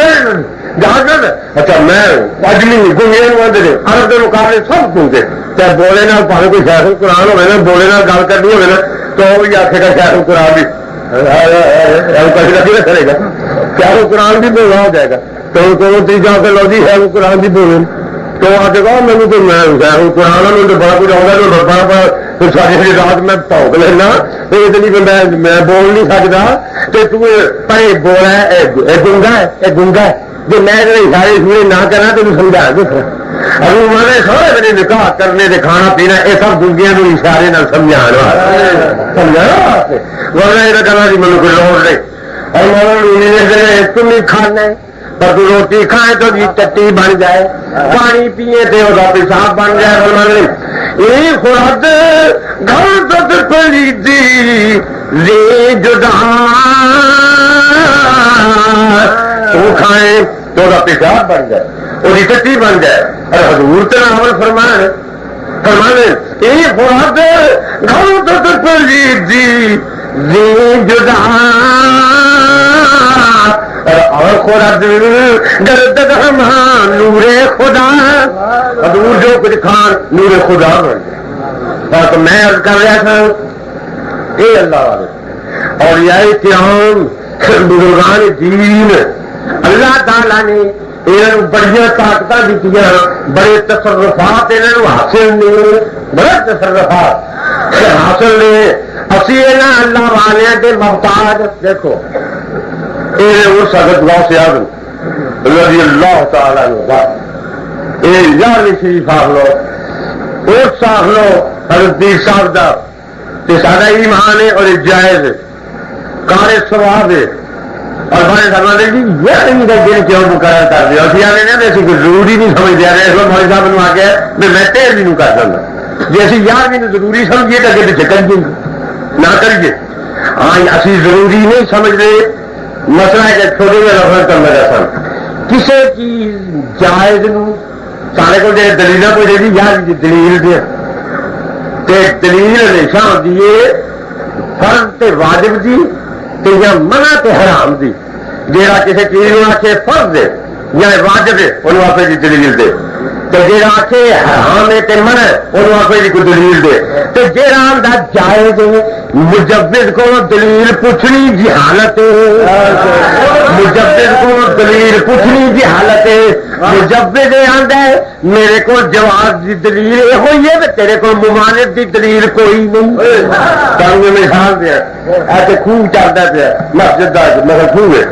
جاج اچھا میں اجمی گنگے عرب کے مقابلے سب گونگے چاہے بولے نہ پاوے کوئی شیخ القرآن ہوئے نا بولے نہ گل کرنی ہوئے نا تو وہ بھی آخے گا شیخ القرآن بھی کرے گا شیخ القرآن بھی بولنا ہو جائے گا تو تیجا کے لو جی شیخ القرآن بھی بولے تو آ کے کہا مجھے تو میں شیخ القرآن میں تو بڑا کچھ آؤں گا بڑا ساری رات میں پونک لینا میں بول نہیں سکتا تو تھی بولا ہے گنگا ہے یہ گنگا ہے جو میں اشارے اشورے نہ کرا تو سمجھا دکھا ابھی میں نے سارے میرے نکاح کرنے دے کھانا پینا یہ سب دنیا کو اشارے نہ سمجھا واسطے ورنہ یہ کرنا جی مجھے کوئی لوڑ نہیں اور تم نہیں کھانا پر تو روٹی کھائے تو جی چٹی بن جائے پانی پیے تو وہ پیشاب بن جائے یہ خود گھر تو پڑی دی لے جدا تو کھائے تو وہ پیشاب بن جائے وہی چٹی بن جائے اور حضور تیرا عمل فرمانے یہ خود گھر تو پڑی دی لے جدا اور خورد گرد نور خدا حضور جو کچھ کھان نور خدا بن جائے تو میں عرض کر رہا تھا اے اللہ والے اور یہ کرام بزرگان دین اللہ تعالیٰ نے انہوں بڑی طاقت دیتی بڑے تصرفات انہوں حاصل نے بڑے تصرفات حاصل نے اسی اللہ والے کے محتاج دیکھو اس حضرت غوث اعظم رضی اللہ تعالیٰ عنہ یہ 11ویں شریف آخ لو، اس آخ لو حضرت پیر صاحب کا سارا ایمان ہے اور جائز کار ثواب ہے. اور بڑے سرمانے جی یہ نہیں دن کیوں مقرر کر دیا اسی آنے نے اسی کوئی ضروری نہیں سمجھتے آ رہے اس وقت مولوی صاحب نے آ گیا میں 13 بھی کر سکتا جی اسی 11 ضروری سمجھیے تو اگے پیچھے کریے نہ کریے. ہاں اسی ضروری نہیں سمجھتے. مسئلہ ہے کہ چھوٹے میں لفظ کرنا سن کسی چیز جائز سارے کو دلیل کوئی دے یا دلیل دے دلیل ہمیشہ ہوتی ہے فرض تے واجب دی تے یا منع تے حرام دی. جہاں کسی چیز کو آخے فرض دے یا واجب ہے انہوں آپ کی دلیل دے تو جہاں آخے حرام ہے تے منع انہوں آپ کی کوئی دلیل دے تو جہاں آدھا جائز مجوز کو دلیل پوچھنی جہالت مجوز کو دلیل پوچھنی جہالت مجوز آندا ہے میرے کو جواز دی دلیل یہ ہوئی ہے تیرے کو ممانعت دی دلیل کوئی نہیں. تمہیں مثال دیا ایسے خوہ چلتا پیا مسجد کا مگر خوہ ہے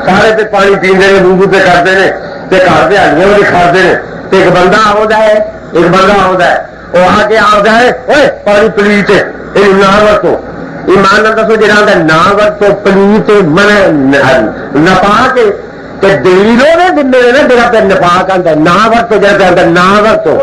سارے تے پانی پیندے نے وضو تے کرتے ہیں تے گھر دہاڑیاں بھی کھاتے ہیں تے ایک بندہ آتا ہے وہ آ کے آتا ہے اوے پانی پلیت یہ نہ ورتو. ایمان نہ دسو جہاں آتا نہ ورتو پلیت من نپا کے دلیلوں نے دن نا جگہ پہ نفاق آتا ہے نہ ورتو جگہ پہ نہ ورتو.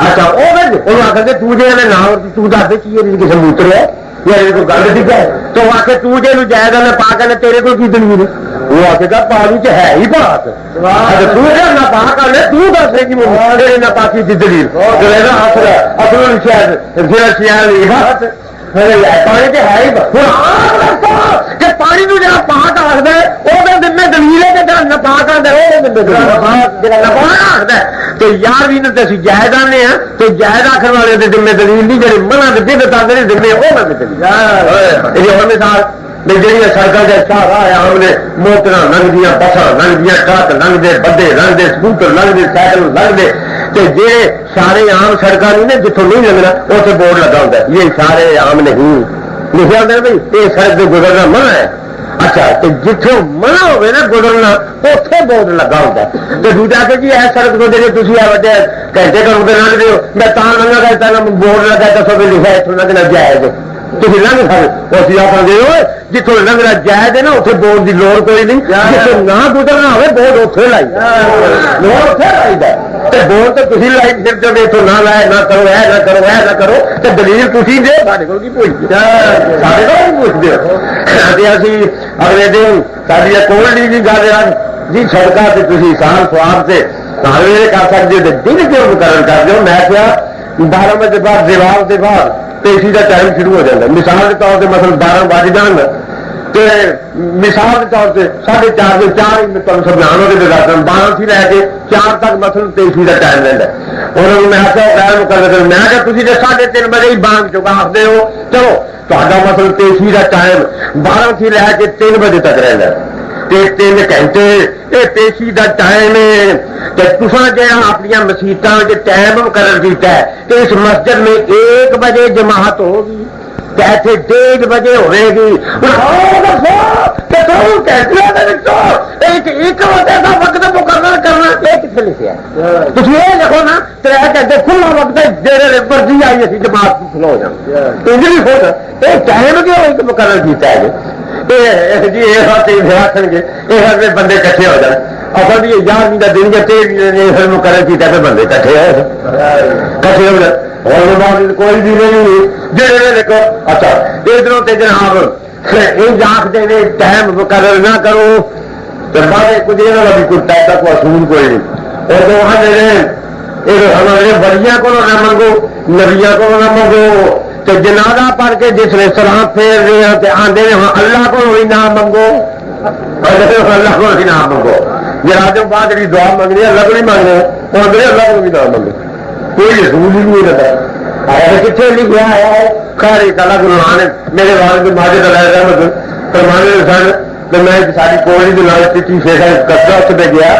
اچھا وہ آخر کہ تجھے نہ ورتی تو دس کی کسی موتر ہے یا کوئی گل ٹھیک ہے تو آ کے تجھے جائز نہ پا کے تیرے کو کی دلیل وہ آ کے گا پانی چ ہے ہی پاک نہ پا کر تسے کی نہ پاکی کی دلیل اصل شاید پانی تو ہے ہی کہ پانی کو جا پاک آخد وہ دن دلیل ہے کہ نہ پاک آتا نپا آخد تو یار بھی اسی جائز آنے ہیں تو جائز آخر والے دن میں دلیل نہیں جی منع دن تاکہ دن میں وہ دلیل اور مثال جہاں سڑکوں کے سارا آم نے موٹر لنگدیا بساں لنگدیا ٹرک لنگتے بڑے لنگتے سکوٹر لنگتے سائیکل لنگتے تو جی سارے آم سڑکیں نہیں نا جتوں نہیں لگنا اتنے بورڈ لگا ہوتا ہے یہ سارے آم نہیں لکھا ہوتا ہے بھائی یہ سڑک سے گزرنا منع ہے. اچھا تو جتوں منع ہوئے نا گزرنا اتنے بورڈ لگا ہوتا ہے تو دوجا کہ جی ایس سڑک کو جی تھی آ بڑے گھنٹے کرو کے لنگ دو میں لنگا کرتا بورڈ لگا دسو بھی لکھا اتوں لگنا جائز تھی لنگ سکتے اسی آپ جتوں لنگنا جائز ہے نا اتنے بورڈ کی لوڑ کوئی نہیں جتوں نہ گزرنا ہوئے بورڈ اتنے لائی لوڑ اتنے لائی ہے بورڈ تو تھی لائی پھر جب اتوں نہ لائے نہ کرو ہے نہ کرو ہے نہ کرو تو دلیل تھی دے سارے کو پوچھتے سارے کو پوچھتے ہو اسی اگلے دن ساری کوئی نہیں گل جی سڑکوں سے تھی سال سواب سے سارے کر سکتے ہو دن کیوں مقرر کر دو. میں کیا 12 بجے بعد دیوار کے بعد پیشی کا ٹائم شروع ہو جاتا ہے. مثال کے طور پہ مثلا 12 بج جان تو مثال کے طور پہ 4:30 سے 4 میں تمہیں سمجھانا کے دکھاتا ہوں 12 سے لے کے 4 تک مثلا پیشی کا ٹائم لینا ہے. انہوں نے میں آخیا غیر مقرر کر میں کہ تھی 3:30 بجے ہی بانگ چکا آختے ہو چلو تا مثلا پیشی کا ٹائم 12 سے لے کے 3 بجے تک رہنا ہے 3 گھنٹے یہ پیشی کا ٹائم ہے. تصا جہاں اپنی مسیطوں کے ٹائم مقرر کیا ہے کہ اس مسجد میں 1 بجے جماعت ہوگی ایسے 1:30 بجے ہوئے گی ایک وقت مقرر کرنا یہ کتنے لکھا ہے تھی یہ لکھو نا 3 گھنٹے کھلا وقت مرضی آئی اسی جماعت کھلا ہو جانا یہ ٹائم کیوں ایک مقرر کیا ہے جی یہ آخر گے یہ بندے کٹھے ہو جائیں اصل بھی 11ویں کا دن کے مقرر کیا پھر بندے کٹھے ہو جائے اور کوئی بھی نہیں جی دیکھو. اچھا ادھروں سے جناب یہ آختے ہیں ٹائم مقرر نہ کرو تو بارے کچھ بھی کوئی پیسہ کو اصول کوئی نہیں اور تو وہاں ہمارے بڑیاں کو نہ منگو نبیاں کو نہ منگو تو جنازہ پڑھ کے جس نے سلام پھیر رہے ہیں آدھے اللہ کو بھی نہ منگو اللہ کو بھی نہ منگو جنازوں بعد جی دعا منگنی اللہ کو نہیں مانگنے وہ آدھے اللہ کو بھی نہ منگو کوئی اصول ہی نہیں رہتا کتنے لکھا ہے خیر الگ روحان میرے والد ماجد علیہ رحمت فرمانے سن تو میں ساری کوڑی کے نام چٹھی شیخا کچرا اس پہ گیا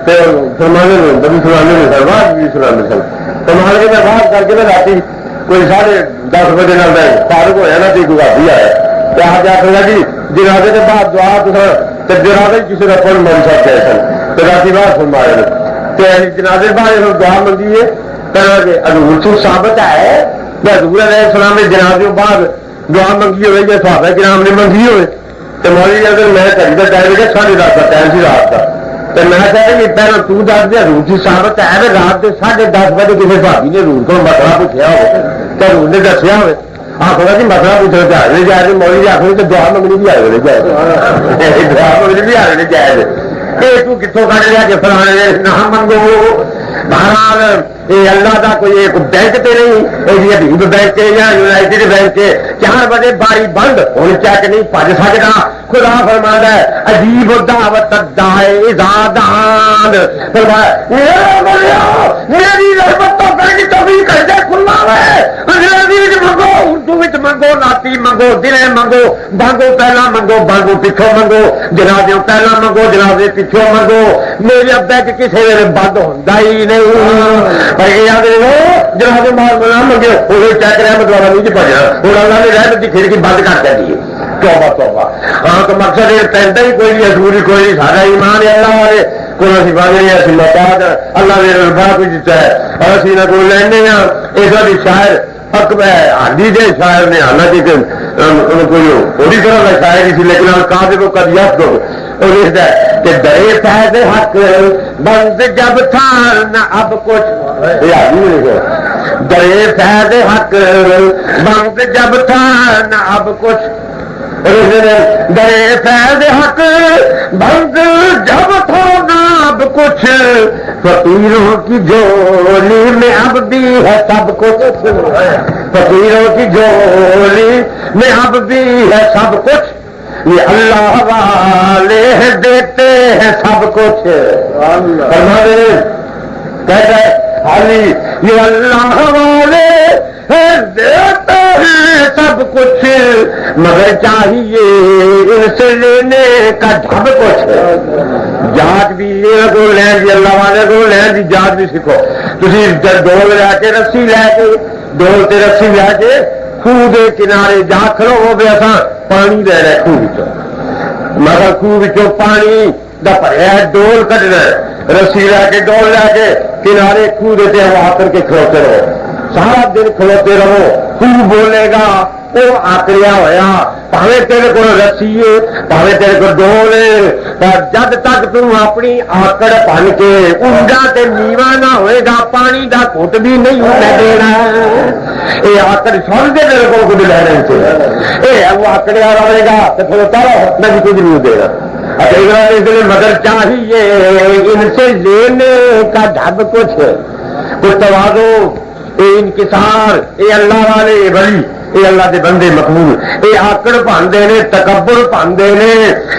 تو فرمانے بڑی سنانے میں سن بعد بھی سنانے سن فرمانے کے میں بات کر کے نا رات کوئی 10:30 بجے فارغ ہوا نا کوئی بھابی آیا تو آپ آخر گا جی جنازے کے بعد دعا تو جنازے کسی کا فون مول صاحب گئے سن تو رات بعد فرمایا جنازے بارے دعا منگیے حضور تو ثابت ہے حضور علیہ السلام نے جنازے بعد دعا منگی ہوئے یا صحابہ کرام نے منگی ہوئے تو مولوی اگر میں گھڑی کا ٹائم لگا 10:30 کا ٹائم سی رات کا تو میں کہا کہ پہلے تو دس دے حضور کی ثابت ہے رات کے 10:30 بجے کسی بھابی نے حضور کو مسئلہ پوچھا ہو تو حضور نے دسیا ہوئے آخر جی مسئلہ پوچھنا تو آئے جائے مولوی آخر تو دعا منگنی بھی آئے جائے دعا منگنی بھی آئے جائے تو کتوں کٹ لیا کہ فلانے نہ منگو بہرحال یہ اللہ کا کوئی ایک بینک تو نہیں یہ حبیب بینک یا یونائٹڈ بینک 4 بجے باری بند ہونی چیک نہیں بج سکتا خدا فرماتا ہے عجیب دعوت دان میری رحمت تو بینک توفیق کر دے کھلا ہے انگریزی منگو اردو منگو لاتی منگو دلے منگو بانگو پہلا منگو بانگو پچھوں منگو جنازے پہلا منگو جنازے پچھوں منگو میرے بینک کسی ویلے بند ہوتا ہی نہیں جناب مال بنا منگے وہ چیک رحمت والا نہیں جی بجنا ہوں اللہ نے رحمت کی کھڑکی بند کر دی توبہ توبہ ہاں تو مقصد یہ پہنتا ہی کوئی نہیں اصول ہی کوئی نہیں سارا ایمان ہے اللہ والے کوئی اسی بات نہیں اسی محتاج اللہ نے ربا کوئی دیتا ہے اور اسی نہ کوئی لینے ہاں یہ ساری شاعر ہادی دے شاعر نے حالانکہ کوئی تھوڑی طرح کا شاعر ہی سی لیکن کہا کو کبھی یاد کرو لکھتا ہے کہ درے فیض حق بند جب تھا نہ اب کچھ درے فیض حق بند جب تھا نہ اب کچھ درے فیض حق بند جب تھا نہ اب کچھ فقیروں کی جولی میں اب بھی ہے سب کچھ فقیروں کی جولی میں اب بھی ہے سب کچھ یہ اللہ والے دیتے ہیں سب کچھ کہتا ہے حالی یہ اللہ والے دیتے ہیں سب کچھ مگر چاہیے ان سے لینے کا ڈھب کچھ جات بھی کو لین جی اللہ والے کو لین جی جات بھی سیکھو تھی ڈول لے کے رسی لے کے ڈول سے رسی لے کے خوہ کے کنارے جا کھلو ہو گیا تھا پانی لے رہے خوہ مگر خوہ پانی دا پڑیا ڈول کٹنا رسی لے کے ڈول لے کے کنارے خوہ دیتے ہیں وہ آ کر کے کھلوتے رہو سارا دن کھلوتے رہو خوہ بولے گا وہ آکریا ہوا پاوے تیرے کو رسی ہے پاوے تیرے کو ڈول ہے پر جب تک تم اپنی آکڑ بن کے اونجا تے نیوا نہ ہوئے گا پانی دا گھٹ بھی نہیں دینا یہ آکڑ سن کے میرے کو کچھ لے رہے تھے یہ وہ آکڑیا رہے گا تو پھر تارا میں بھی کچھ نہیں دے گا مگر چاہیے ان سے لینے کا ڈھب کچھ توازو انکسار یہ اللہ والے بڑی یہ اللہ دے بندے مقبول یہ آکڑ پاندے نے تکبر پاندے نے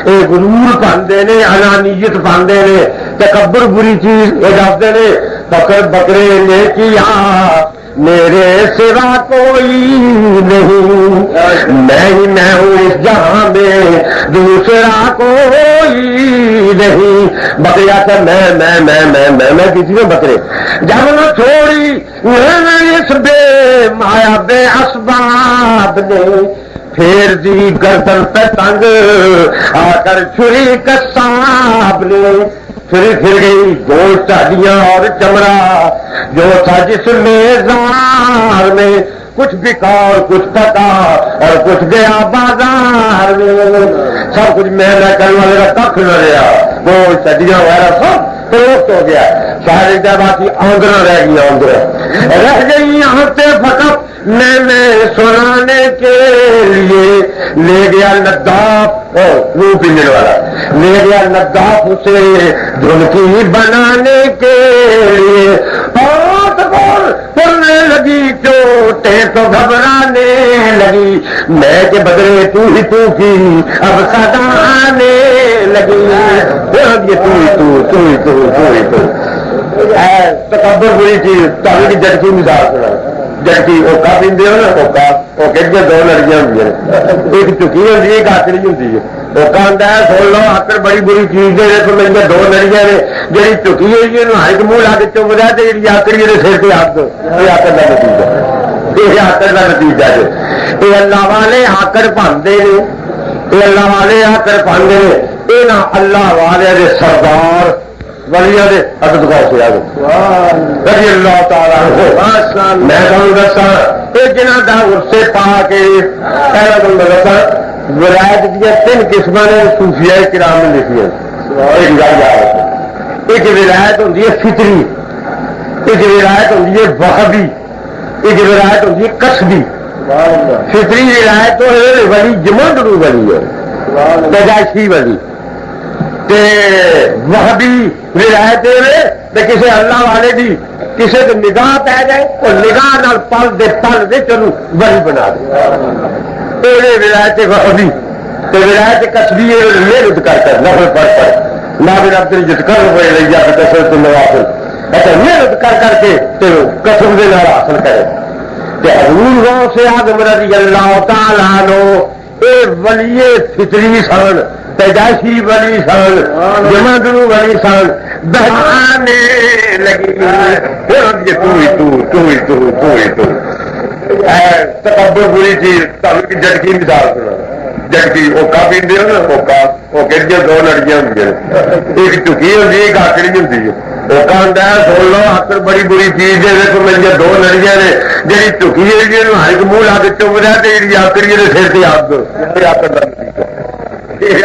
یہ غرور پاندے نے انانیت پاندے نے تکبر بری چیز یہ دستے نے بکر بکرے نے کیا میرے سوا کوئی نہیں میں ہی میں ہوں اس جہاں میں دوسرا کوئی نہیں بکریا سے میں کسی نے بکرے جب نہ چھوڑی اس بے مایا بے اسباب نے پھر دی گردن پہ تنگ آ کر چھری کساب نے پھر گئی گول چاڑیاں اور چمڑا جو تھا جس میں زار میں کچھ بکا اور کچھ پکا اور کچھ گیا بازار میں سب کچھ محنت کرنے والے کا کھ نہ رہا گول چاڑیاں وغیرہ سب فروخت ہو گیا سارے باقی آندرا رہ گئی آندرا رہ گئی یہاں سے فقط میں سنانے کے لیے لے گیا نداف منہ پینے والا لے گیا نداف اسے دھنکی بنانے کے لیے بہت بول پڑنے لگی چوٹیں تو گھبرانے لگی میں کے بدلے تو ہی تو کی اب صدا آنے لگی تو تکبر بری چیز تاکہ کی جٹکی مثال سنا جٹکی اوکا پیندے ہو نا اوکا اوکے دو لڑکیاں ہوتی ہیں ایک چکی ہوتی ہے ایک آکڑی ہوتی ہے اوکا آتا ہے سن لو آکڑ بڑی بری چیز ہے سمجھ دو لڑکیاں نے جی چکی ہوئی ہے ہر منہ لا کے چپ رہا تو جی آکڑی ہے سر پہ آپ یہ آکڑ کا نتیجہ یہ آکڑ کا نتیجہ ہے یہ اللہ والے آکڑ پاندے نے یہ اللہ والے آکڑ پاندے نے یہ نہ اللہ والے سردار ولیاں دے عدد غوث اعظم رضی اللہ تعالیٰ عنہ میں تمہیں دساں یہ جنہاں دا عرصے پا کے پہلا تمہیں دساں ولایت دیا 3 قسم نے صوفیاء کرام نے لکھی ہیں ایک گل یاد ایک ولایت ہوتی ہے فطری ایک ولایت ہوتی ہے وہابی ایک ولایت ہوتی ہے کسبی فطری ولایت تو ولی جمندڑو ولی ہے پیدائشی ولی وہابی ولایت کسی اللہ والے دی کسی کی نگاہ پی جائے اور نگاہ نال پل دے چلو ولی بنا دے ولایت وہابی ولایت کسبی محنت کر نفل پڑھ نہ بھی رب عزت کر ہوئے لے جا کے کسرت نوافل اچھا محنت کر کے قسم دے نال حاصل کرے حضور غوث اعظم رضی اللہ تعالیٰ عنہ اے ولی فطری سن پیدائشی ولی سن جمندرو ولی سن بہانے لگی تکبر بری چیز تمہیں جٹکی مثال سنا جٹکی اوکا پیندے ہو نا اوکا وہ کہ 2 لڑکیاں ہوں ایک چکی ہوتی ہے ایک آکڑی ہوتی ہے اوکا ہوتا ہے سن لو آکڑ بڑی بری چیز ہے دیکھو میری 2 لڑکیاں نے جی چکی ہے جی ہر منہ لا کے چپ رہا تو جی آکڑی ہے سر سے آپ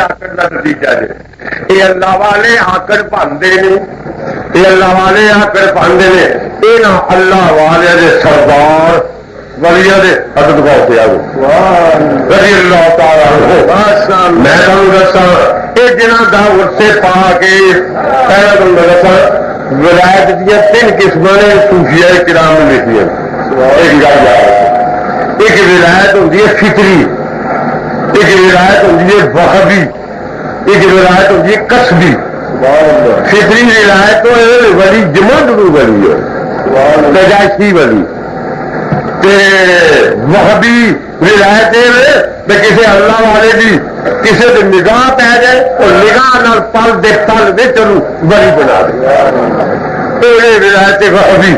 آکڑ کا نتیجہ جی یہ اللہ والے آکڑ پاندے نے یہ اللہ والے آکڑ پاندے نے یہ نہ اللہ والے سردار ولیاں دے عدد غوث اعظم رضی اللہ تعالیٰ عنہ میں تمہیں دساں یہ جنہاں دا عرصے پا کے پہلا تمہیں دساں ولایت دیا 3 قسم نے صوفیاء کرام نے لکھی ہیں ایک گل یاد ایک ولایت ہوتی ہے فطری ایک ولایت ہوتی ہے وہابی ایک ولایت ہوتی ہے کسبی فطری ولایت تو ولی جمندڑو ولی ہے پیدائشی ولی وہابی ولایت کسی اللہ والے دی کسی کی نگاہ پی جائے اور نگاہ نال پل دے چلو ولی بنا دے ولایت وہابی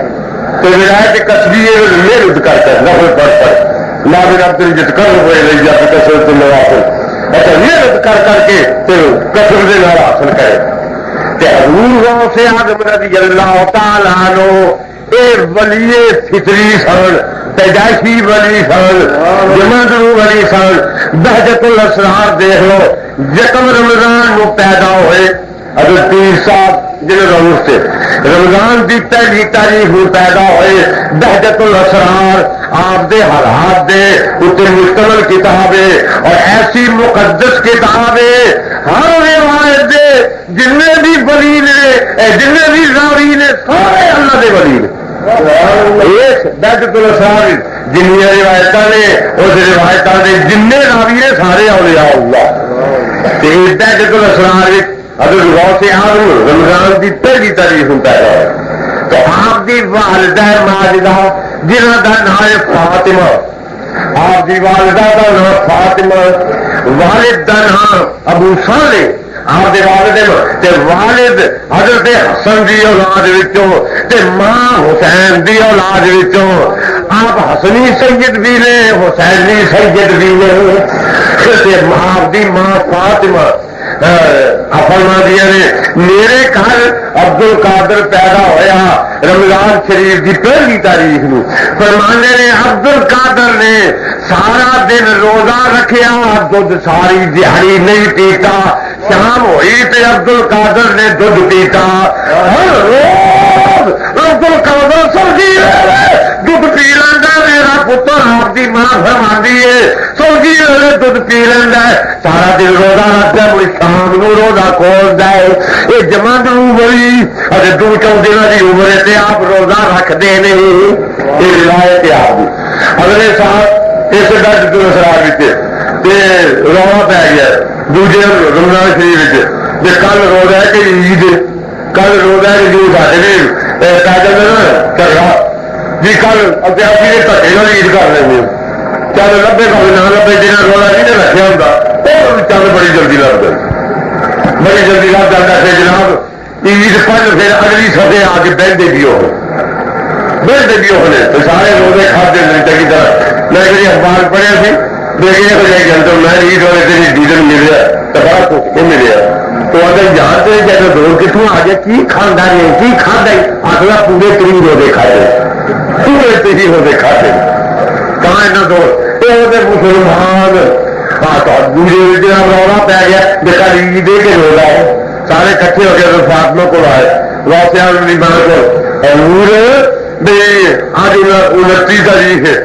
ولایت کسبی محنت کر نفل پڑھ نہ بھی رب عزت کر ہوئے لے جا کے کسرت نوافل اچھا محنت کر کے قسم دے نال حاصل کرے حضور غوث اعظم رضی اللہ تعالیٰ عنہ اے ولی فطری سن پیدائشی ولی سن جمندرو ولی سن بہجت الاسرار دیکھ لو یکم رمضان وہ پیدا ہوئے حضرت پیر صاحب جن روز سے رمضان کی پہلی تاریخ میں پیدا ہوئے بہجت الاسرار آپ دے حالات دے اتنے مشتمل کتاب ہے اور ایسی مقدس کتاب ہے ہر روایت دے جن بھی ولی نے جن بھی راوی نے سارے اللہ دے ولی نے بہجت الاسرار جنیا روایت نے اس روایت کے جن راوی نے سارے اولیاء اللہ بہجت الاسرار حضرت غوث اعظم رمضان کی پہلی تاریخ میں پیدا ہوا تو آپ کی والدہ ماجدہ جنہ کا نام ہے فاطمہ آپ کی والدہ کا نام فاطمہ والد کا نام ابو صالح آپ کے والد حضرت حسن کی اولاد ماں حسین کی اولاد آپ حسنی سید بھی نے حسینی سید بھی نے آپ کی ماں فاطمہ فرما دیا نے میرے گھر عبد القادر پیدا ہویا رمضان شریف کی پہلی تاریخ میں فرمانے نے عبد القادر نے سارا دن روزہ رکھیا دودھ ساری دیہڑی نہیں پیتا شام ہوئی تے عبد القادر نے دودھ پیتا ہر روز عبد القادر سمجھی دودھ پی لینا میرا پتر آپ کی ماں فرماندی ہے سمجھی دودھ پی لینا سارا دن روزہ رکھتا کوئی شام کو روزہ کھول جائے یہ جمندرو ولی اگر 2-4 دنوں کی عمر سے آپ روزہ رکھتے نہیں یہ روایت آپ اگلے سال اس ڈج اسرار رولا پی گیا دوجے رمضان شریف کل روزہ ہے کہ عید کل روزہ ہے جو سارے پیدل کر رہا جی کل ابھی دھکے نال عید کر لیں چل لبے بھائی نہ لبے جنہیں روزہ نہیں رکھا ہوتا وہ چل بڑی جلدی لگ جائے بڑی جلدی لگ جاتا ہے جناب عید پل پھر اگلی سدے آ کے بہتے بھی ہونے تو سارے روزے کھاتے چنگی طرح میں کہیں اخبار پڑھیا سی دیکھنے کو جائے گا تو میں عید والے دن ڈیزل مل رہا تو بڑا ملیا تو اگر جانتے ہیں کہ دور کتوں آ گیا کی کھانا ہے کی کھانا ہے آخلا پورے 3 روزے کھاتے پورے 3 روزے کھاتے کہاں ایسا دور یہ مسلمان دوسرے جناب رولا پی گیا دیکھا عید دے کے روزہ ہے سارے کٹھے ہو گئے فاطمہ کو آئے واسطے کو حضور آج 29 تاریخ ہے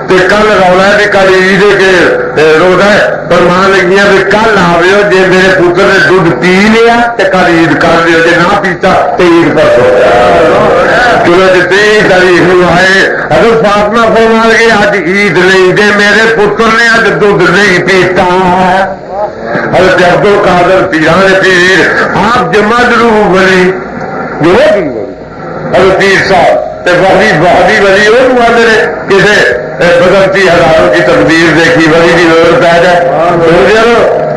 کل رولا ہے کل عید کے روزہ ہے فرمان لگیاں بھی کل آو جی میرے پتر نے دودھ پی لیا تو کل عید کر لو جی نہ پیتا تو عید پرسوں چلو جی 23 تاریخ آئے اگر فاطمہ فرما لگے اج عید نہیں جی میرے پتر نے اج دودھ نہیں پیتا حضرت عبد القادر پیران پیر آپ جمع ضرور بنی جو حضرت پیر صاحب بہادی ولی وہ آتے ہیں کسی بدلتی ہزاروں کی تقدیر دیکھی ولی کی ضرورت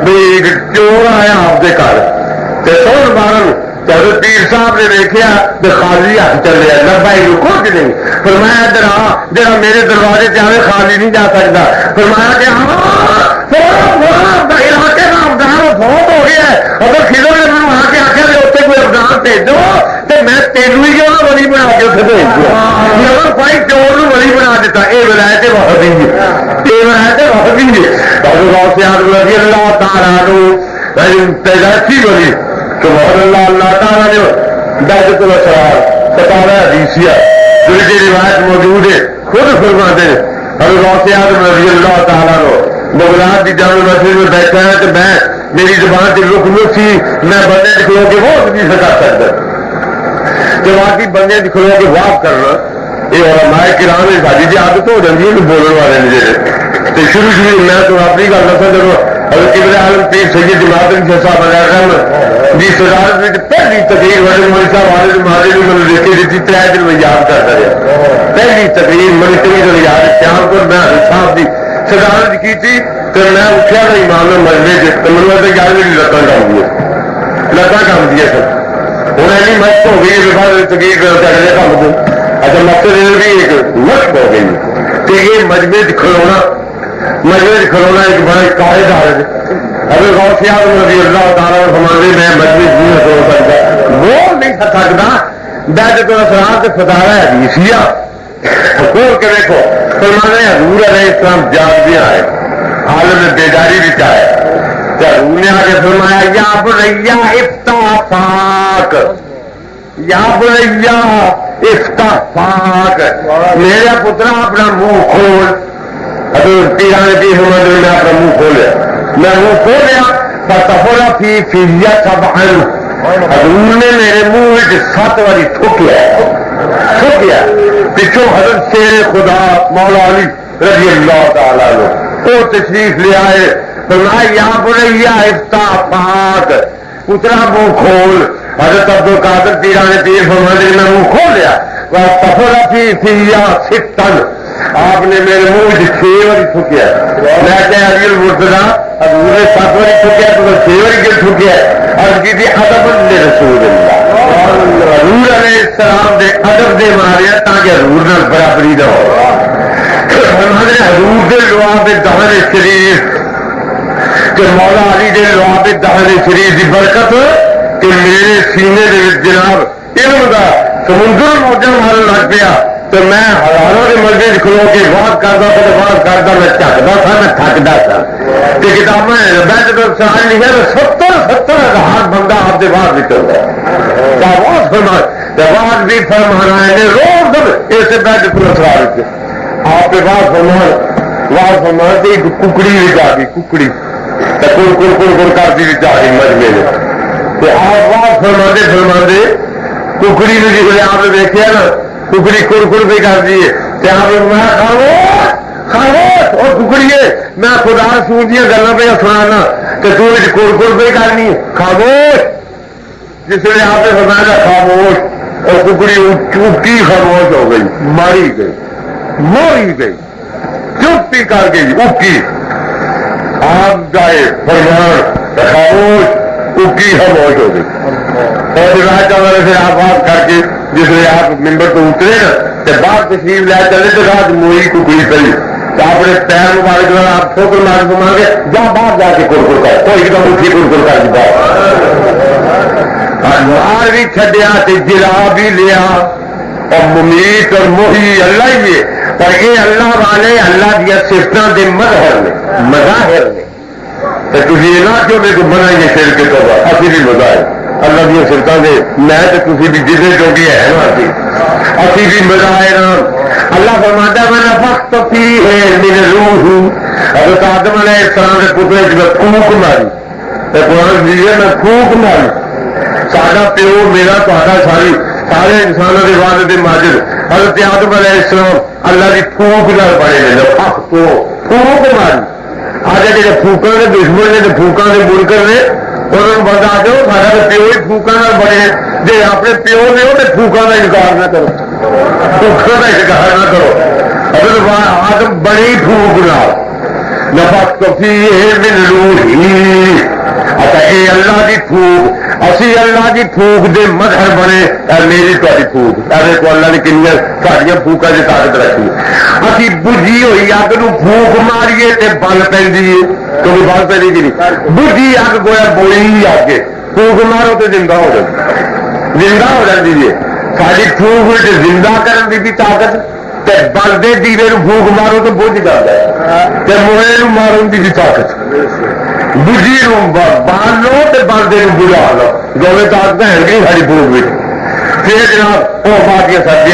پی جائے چور آیا آپ کے گھر سن مارن حضرت پیر صاحب نے دیکھا تو خالی ہاتھ چلے نہ بھائی کچھ نہیں فرمایا ادھر آ جا میرے دروازے سے آئے خالی نہیں جا سکتا فرمایا کہ علاقے کا ابدان فوت ہو گیا ہے اگر کھلو نے میں آ کے آخیا کہ اتنے کوئی ابدان بھیجو تو میں تینوں ہی کیوں ولی بنا کے اتنے بھیج دیا اگر بھائی چور ولی بنا دیتا یہ ولایت وحدی یہ ولایت وحدی رضی اللہ تعالیٰ پیدائشی ولی سبحان اللہ اللہ تعالیٰ نے دہشت الاسرار ستارہ حدیثیہ جو روایت موجود ہے خود فرماتے ہیں حضرت غوث اعظم رضی اللہ تعالیٰ نے بغداد کی جامع مسجد میں بیٹھا ہے تو میں میری زبان سے رک سی میں بندے کھلو کے وہ نہیں سکا سکتا کہ واقعی بندے کھلو کے واپ کرنا یہ علماء کرام ہے ساری جی عادت ہو جاتی ہے بولنے والے نے شروع میں تو اپنی گل دسا جب حضرت ابن عالم پیر سید جماعت صاحب علیہ جی صدارت میں پہلی تقریر والے مولوی صاحب والے مہاجر نے مجھے دیکھی دیتی 3 دن میں یاد کرتا رہا پہلی تقریر مجھے 3 دن یاد شام کو میں صاحب کی صدارت کی تھی تو میں اٹھا تھا امام میں مجلے سے تو مجھے تو یاد میری لتاں کام دیا لتاں کام دیا سر ہوں ایسی مشق ہو گئی ہے بعد تقریر کرتے اگلے کام کو اچھا مقصد یہ بھی ایک مشق ہو گئی کہ یہ مجمے کھلونا ایک بڑا قائد ہے اگر غوث اعظم رضی اللہ تعالیٰ فرماتے میں مجمے نہیں ہو سکتا وہ نہیں سکتا دہشت الاسرار سے ستارہ حدیثیہ کھول کے دیکھو فرمانے حضور علیہ السلام جاگ بھی آئے عالم بیداری بھی آئے حضور نے آ کے فرمایا یا بنیا افتح پاک یا بنیا افتح پاک میرا پترا اپنا منہ کھول حضور پیران کی حمد نے اپنا منہ کھولیا میں منہ کھولیا فتحرا فی فیہ سبعن حضور نے میرے منہ 7 باری تھوکیا پچھوں حضرت شیر خدا مولا علی رضی اللہ تعالیٰ عنہ وہ تشریف لے آئے فرمایا یا بنیا افتح پاک پترا منہ کھول حضرت عبد القادر پیران پیر فرماتے میں منہ کھول لیا فتحرا فی ستن آپ نے میرے منہ 6 باری تھوکیا میں کہا علی المرتضیٰ حضور نے 7 باری تھوکیا تو 6 باری کیوں تھوکیا عرض کی تھی ادب رسول اللہ حضور علیہ السلام دے ادب دے ماریا تاکہ حضور نے برابری نہ ہو ہمارے حضور دے لعاب دہن شریف کہ مولا علی دے لعاب دہن شریف کی برکت کہ میرے سینے دے جناب علم دا سمندر موجہ مارن لگ پیا تو میں ہزاروں کے مسجد کھلو کے بات کرتا تھا بات کرتا میں چکتا تھا میں تھکتا تھا کہ کتابیں بیٹھ کر سال لکھا تو 70,000 بندہ آپ کے بعد نکلتا ہے بہت فرمان بھی فرمانا ہے روز ایسے بیٹھ کر سوال کے آپ کے بعد فرمان تھی ککڑی بھی جا گئی ککڑی کڑ کرتی بھی جا گئی مجمے میں آپ بات فرما ککڑی نے جس آپ نے دیکھا نا ککڑی کڑ بھی کر دیے میں خاموش اور ککڑیے میں خدا رسول دیا گلوں پہ سنانا کہ کڑ بھی کرنی خاموش جس نے آپ نے سنایا خاموش اور ککڑی چوکی خاموش ہو گئی ماری گئی چپی کر گئی اکی آپ جائے فرمان خاموش اکی خاموش ہو گئی اور پھر آپ بات کر کے جس نے آپ ممبر تو اترے نا تو باہر تشریف لے چلے تو رات موئی ککڑی کری تو آپ نے پیر مبارک آپ ٹھوکر مار کے جا باہر جا کے کڑ کر کوئی ایک دم اٹھی کڑ کر دی مار بھی چھڈیا تے جلا بھی لیا، اور ممیت اور محی اللہ ہی ہے، پر یہ اللہ والے اللہ دیا صفتاں دے مظاہر نے، تو تھی نہ کیوں میرے کو منع یہ شیر کے تو اسی بھی مظاہر اللہ دیا صفتاں دے، میں تو تھی بھی جسے جو بھی ہے نا اسی بھی مظاہر۔ اللہ فرماتا ہے میں نفخت فیہ من روح، حضرت آدم علیہ السلام کے پترے میں پھونک ماری، قرآن دیجیے میں پھونک ماری، سارا پیو میرا سارے انسانوں کے بعد ماجد حضرت آدم علیہ السلام اللہ کی پھونک نہ پڑے نفخت تو پھونک ماری۔ آج جی پھونکاں کے دشمن نے پھونکاں کے منکر نے انہوں نے بتا دو سارا تو پیو ہی پھونکاں نہ بڑے، جی اپنے پیو نے ہو تو پھونکاں کا انکار نہ کرو، پھونکاں کا انکار نہ کرو، حضرت آدم بڑی پھونک نہ نفخت فیہ من روحی۔ اچھا اے اللہ کی پھونک، اسی اللہ کی پھونک دے مظہر بنے، میری تاری پھونک ایسے کو اللہ نے کنیاں ساڑیاں پھونکا کی طاقت رکھی، اسی بجھی ہوئی اگ نو پھونک ماریے تے بل پی، کیونکہ بل پہ نہیں بجھی اگ گویا بوئی اگ پھونک مارو تو زندہ ہو جاتی ہے، ساری پھونک زندہ کرنے کی بھی طاقت، بلدے دیوے نو پھونک مارو تو بجھ جاتا ہے، موہے نو مارن کی بھی طاقت، بجھی نو بال لو تو بلدے نو بجھا لو، دونوں طاقت ہے گی ساری پھونک بھی۔ پھر جناب وہ بات یہ سردی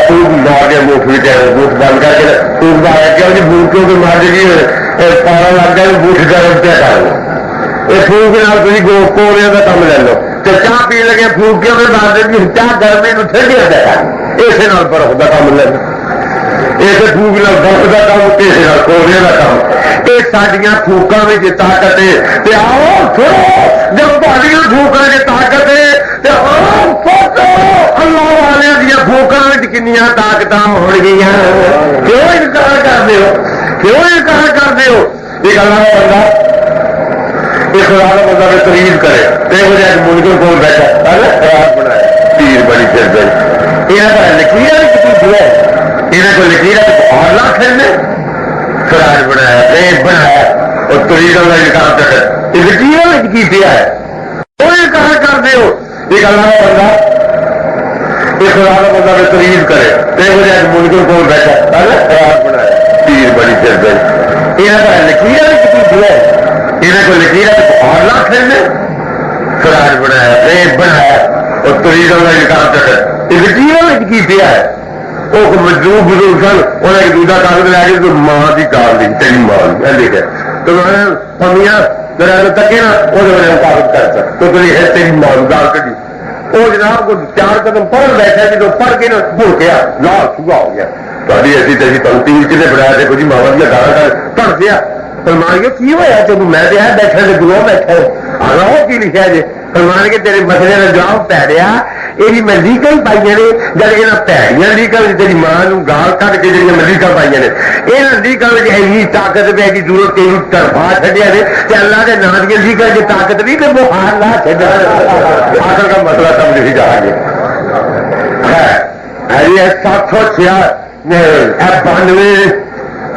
پھونک مار کے بوٹ بھی بوٹ بند کر کے پھونک مارا کیا جی بوٹوں کو مار جی پالا لگ جائے بوٹ گرم کیا کر لو، یہ پھونک نال تھی کوڑیاں کا کام لے لو، تو چاہ پی لگے پھونکیاں میں مار دیں چاہ گرمی نو ٹھنڈیا دیا اسے نال برف کا کام لے لو، اسے پھونک نال برف کا کام اسے نال کوڑیاں کا کام، یہ سڈیا پھونکاں میں جی طاقت ہے، آؤ سنو جب تاری پھونکاں کی طاقت ہے اللہ والے دیا پھونکاں کنیاں طاقت ہو گئی، کیوں انکار کرتے ہو، کیوں انکار کرتے ہو؟ ایک اللہ کا بندہ ایک خدا کا بندہ میں تریف کرے دیکھو جائے منکر کو بیٹھا خراب بنایا تیر بڑی چل گئی، یہاں پر لکیر کتنی ہے، یہاں کو لکیر اور لاکھ نے خراج بنایا ریب بنایا اور تریف کا انکار کر لکیر کی پیا ہے، وہ انکار کرتے ہو؟ ایک اللہ کا بندہ ایک خدا کا بندہ میں تریف کرے دیکھو جائے منکر کو بیٹھا خراب بنایا تیر بڑی چل گئی، یہاں پر لکیر کتنی ہے، یہاں کو لکیر اور لاکھ نے خراج بنایا ریب بنایا اور تریف کا انکار کر لکیر کی پیا ہے، وہ مزدور بزرگ سن انہیں ایک دوسرا کاغذ لے کے تو ماں کی کار دی تیری ماں لکھا تو میں پمیاں تکے نا وہ کاغذ کر سک تو تیری ماں گال کٹی، وہ جناب کو 4 قدم پڑھ بیٹھا جی تو پڑھ کے نا بھول گیا لال چھوا ہو گیا، تاری ایسی تیسی تنقید کتنے بنایا دیکھو جی ماما دیا گالا کر پڑھ دیا، فرمان کے کی ہوا چلو میں تو ہے بیٹھا تو گروہ بیٹھا آگا وہ کی لکھا جی، فرمان کے تیرے مسئلے کا جواب پی رہا یہ میں لیکل پائی نے جب یہاں پیڑیاں لیکل تیری ماں گال کٹ کے جی میں لیکل پائی نے یہاں لیکل ای طاقت پہ کی ضرورت تین طرفا چڈیا نے اللہ کے نام کی لیکل کی طاقت بھی تو بخار لا چ آخر کا مسئلہ سمجھ ہی جا گے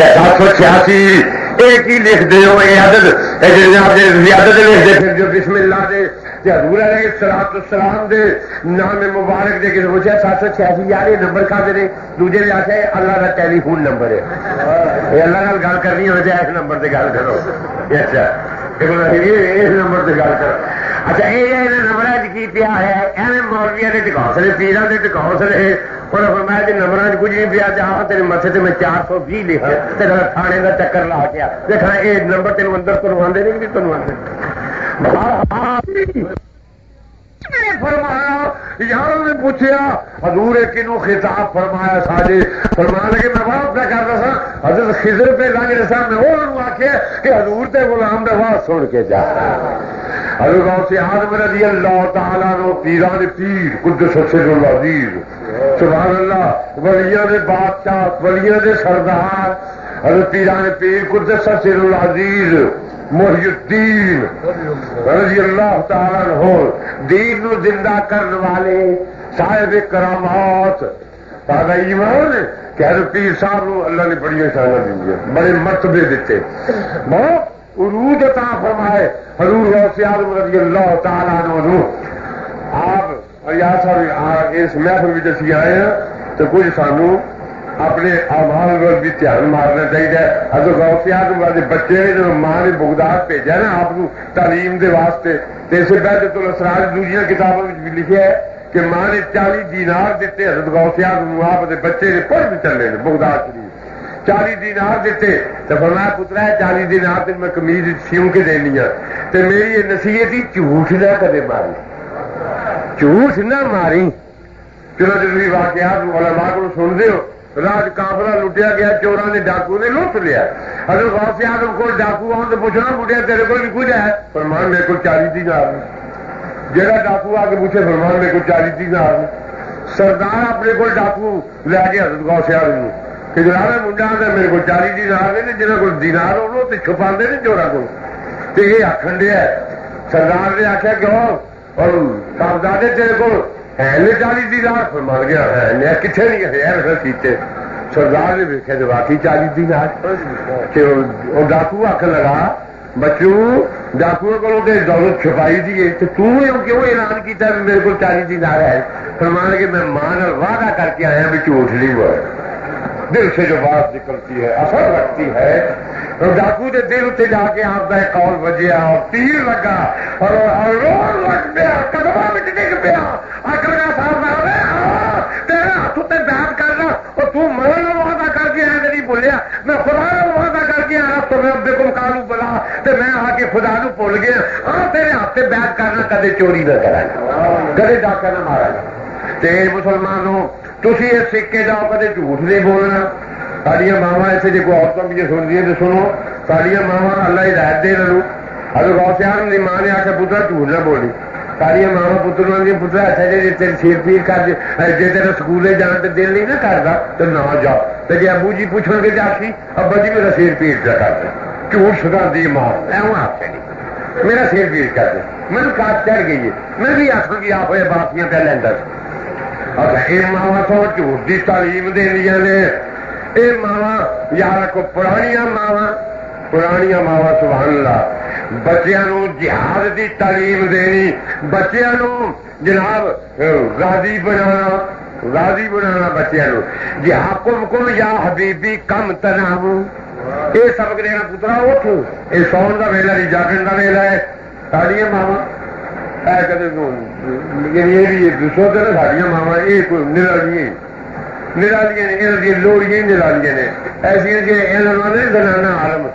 786 ایک ہی لکھ دے ہو عادت عادت لکھ دے پھر جو بسم اللہ دے حضور علیہ السلام دے نام مبارک دے کے پوچھا 786 یار یہ نمبر کھا دے دوجے بھی آخر اللہ کا ٹیلی فون نمبر ہے یہ اللہ نال گل کرنی ہو جائے اس نمبر سے گل کرو اچھا اس نمبر سے گل کرو اچھا یہ نمبر کی پیا ہے ایویں مولویا کے ٹکاسلے پیران کے ٹکاسلے انہوں نے فرمایا کہ نمبر کچھ نہیں پیا جہاں تیرے مسے سے میں 420 لکھا تیرا تھانے کا چکر لا کے دیکھا یہ نمبر تین اندر تنوع آدھے نہیں تنوع فرمایا یاروں نے پوچھا حضور کنو خطاب فرمایا ساجے فرمایا کہ میں وہاں پہ کر رہا تھا حضرت خضر پہ لگ رہا تھا میں وہ آخیا کہ حضور تے غلام دے آواز سن کے جا حضرت غوث اعظم رضی اللہ تعالیٰ نو پیران پیر قدس سر العزیز سبحان اللہ ولیاں دے بادشاہ ولیاں دے سردار حضرت پیران پیر قدس سر العزیز محی الدین رضی اللہ تعالیٰ عنہ دین نو زندہ کرنے والے صاحب کرامات تازہ ایمان کہ حضرت پیر صاحب نو اللہ نے بڑی شانہ دی بڑے مرتبے دیتے بہت عروج عطا فرمائے حضور غوث اعظم رضی اللہ تعالیٰ عنہ آپ اور یا صاحب اس محفل میں اسی آئے ہیں تو کچھ سانو اپنے اعمال کو بھی دھیان مارنا چاہیے. اگر غوث اعظم والے بچے نے جو ماں نے بغداد بھیجا نا آپ کو تعلیم دے واسطے تو اسے بہت الاسرار دوسری کتابوں میں بھی لکھا ہے کہ ماں نے 40 دینار دیتے حضرت غوث اعظم آپ کے بچے نے پڑھ بھی چلے بغداد شریف 40 دینار دیتے تو فرمایا پترا ہے 40 دینار تک میں قمیض سیوں کے دینی ہے تو میری یہ نصیحت ہی جھوٹ نہ کدے ماری جھوٹ نہ ماری. چلو جی واقعات علماء کو سنتے ہو راج کافلا لٹیا گیا چوراں نے ڈاکو نے لٹ لیا. اگر غوث اعظم کو ڈاکو آؤ تو پوچھنا مٹیا تیرے کو بھی کچھ ہے فرمان میرے کو 40 دینار جہاں ڈاکو آ کے پوچھے فرمان میرے کو 40 دینار. سردار اپنے کو ڈاکو لے گیا حضرت غوث اعظم کہ جناب منڈا آتا میرے کو 40 دینار نے جنہیں کو دینار ہو تو چھپا دے چورا کو تو یہ آخر دیا. سردار نے آخیا کہ اور صاحبزادے تیرے کو ہے 40 دینار فرمان گیا ہے کتنے نہیں ہے کیتے. سردار نے دیکھا تو واقعی 40 دینار کہ وہ ڈاکو آخر لگا بچوں ڈاکو کو دولت چھپائی دی تو کیوں اعلان کیا میرے کو 40 دینار ہے. فرمان کہ میں ماں وعدہ کر کے آیا بھی جھوٹ نہیں ہوا. دل سے جو بات نکلتی ہے اثر رکھتی ہے. ڈاکو کے دل اتنے جا کے آپ کا ایک قول بجیا اور تیر لگا اور روڑ لگ پیا قدموں میں ڈگ پیا اکڑ کا صاحب تیرے ہاتھ اتنے بیعت کرنا اور تو مرن وعدہ کر کے آیا نہیں بولیا میں خدا وعدہ کر کے آیا تو میں ابے کو کالو بلا تو میں آ کے خدا نو بھول گیا ہاں تیرے ہاتھ سے بیعت کرنا کدے چوری نہ کرا کدے ڈاکہ نہ مارا. مسلمانوں تھی یہ سیکھ کے جاؤ کدے جھوٹ نہیں بولنا. ساڑیاں ماوا ایسے جی کوئی عورتوں بھی سن رہی ہے تو سنو ساڑیاں ماوا اللہ ہدایت دے لو. اگر غوث اعظم کی ماں نے آخر پترا جھوٹ نہ بولی ساڑیاں ماوا پتر آدمی پترا اچھا جی تیری سیر پیر کر جی تیرا سکولے جان تو دل نہیں نہ کرتا تو نہ جاؤ تو جی ابو جی پوچھ گے جاسی ابا جی میرا سیر پیر کا کر دیں جھوٹ سکھا دی ماں ایوں آپ سے نہیں میرا سیر پیر کر دیں میں نے کاٹ چڑھ گئی ہے میں بھی آخوں گی آپ ہوئے باقیاں پہ لینا. اچھا یہ ماوا سو جھوٹ کی تعلیم دینیا نے یہ ماوا یار کو پرانیاں ماوا سبحان اللہ بچیاں جہاد کی تعلیم دینی بچیاں جناب غازی بنانا بچیاں جی حکم یا حبیبی کم تنام یہ سبق دینا پترا اٹھ یہ سون کا ویلا نہیں جاگن کا ویلا ہے. ساڑیاں ماوا یہ بھی دوسروں سے نا ساڑیاں ماوا یہ کوئی نرالیاں نے لوڑیاں نرالیاں نے ایسا زنانا عالم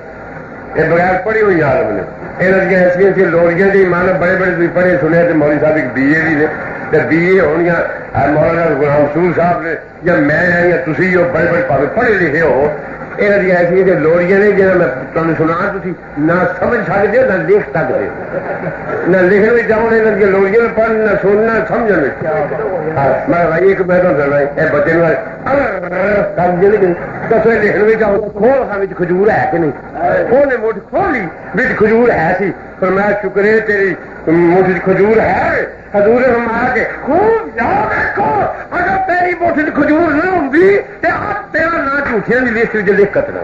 یہ بغیر پڑھی ہوئی عالم نے یہاں ایسا لوڑیاں جی مان بڑے بڑے پڑھے سنے تو مولوی صاحب ایک بی اے بھی نے تو بی اے ہونی مولانا غلام رسول صاحب نے یا میں یا تھی بڑے بڑے پاوے پڑھے لکھے ہو یہاں ایسا لوڑیاں نے جہاں میں تمہیں سنا تھی نہ سمجھ سکتے ہو نہ لکھ سکتے نہ لکھنے میں جاؤ یہاں کی لوڑیاں پڑھنا نہ سننا سمجھ میں ایک میں تو کرنا یہ بچے دسو لکھنے میں جاؤ کھول خا کھجور ہے کہ نہیں انہیں مٹھ کھولی بچ کھجور ہے سی پر میں شکر ہے تیری مٹھ کھجور ہے حضور نے فرمایا کہ خوب یاد رکھو اگر تیری مٹھ کھجور نہ ہوں تو اب تیرا نہ جھوٹیاں کی لسٹ لکھ کتنا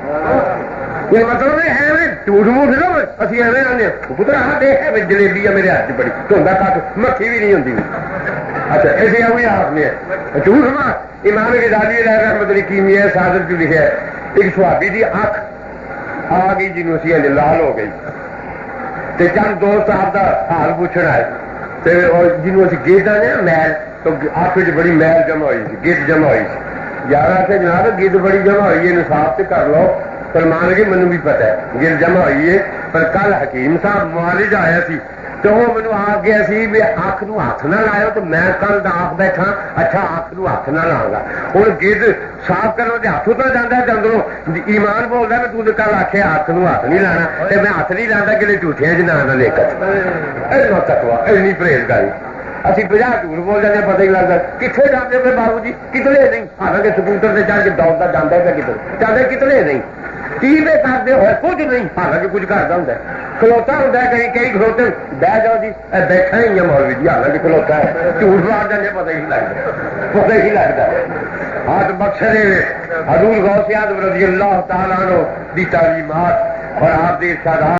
یہ مطلب ہے جھوٹ موٹ نہ اسی ایویں آنے پتر ہاں دیکھ جلیبی ہے میرے ہاتھ چ بڑی دھوندا کٹ مکھی بھی نہیں ہوتی. اچھا ایسے اوی آپ نے جھوٹ ماں امام غزالی رحمۃ اللہ کیمیا سعادت جو لکھا ہے ایک صحابی دی اکھ آ گئی جنوں اسی لال ہو گئی تے چند دوست آپ دا حال پوچھن آئے جنوں اسی گیٹ آنے میل تو اکھ بڑی میل جمع ہوئی سی گیٹ جمع ہوئی سی یار آ کے جناب گیٹ بڑی جمع ہوئی ہے انصاف سے کر لو پر مان کے مینو بھی پتا ہے گیٹ جمع ہوئی ہے پر کل حکیم صاحب معالج آیا سی تو وہ مینو آ گیا سی بھی اکھ نو ہاتھ نہ لاؤ تو میں کل آخ بیٹھا اچھا اکھ نو ہاتھ نہ لاؤں گا ہوں گیٹ صاف کرو تو ہاتھ اتنا جانا ہے اندروں ایمان بولتا ہے تو کل آخیا ہاتھ نو ہاتھ نہیں لانا تو میں ہاتھ نہیں لانا کہ جھوٹیاں جنا لے کر تکوا اینی پرہیزگاری اسی 50 جھوٹ بول جاتے پتہ ہی لگتا کتنے جاتے پھر بابو جی کتنے نہیں حالانکہ سکوٹر سے چڑھ کے دوڑتا جانا ہے کتنے چلے کتنے نہیں ٹیوے کرتے ہوئے کچھ نہیں حالانکہ کچھ کرتا ہوں کھلوتا ہوں کئی کھلوتے بہ جاؤ جی بیٹھا ہی ہے مولوی جی حالانکہ کھلوتا ہے جھوٹ مار جانے پتہ ہی لگتا ہاتھ مقصد حضور غوث اعظم رضی اللہ تعالیٰ عنہ دی تعلیمات اور آپ کے ارشادات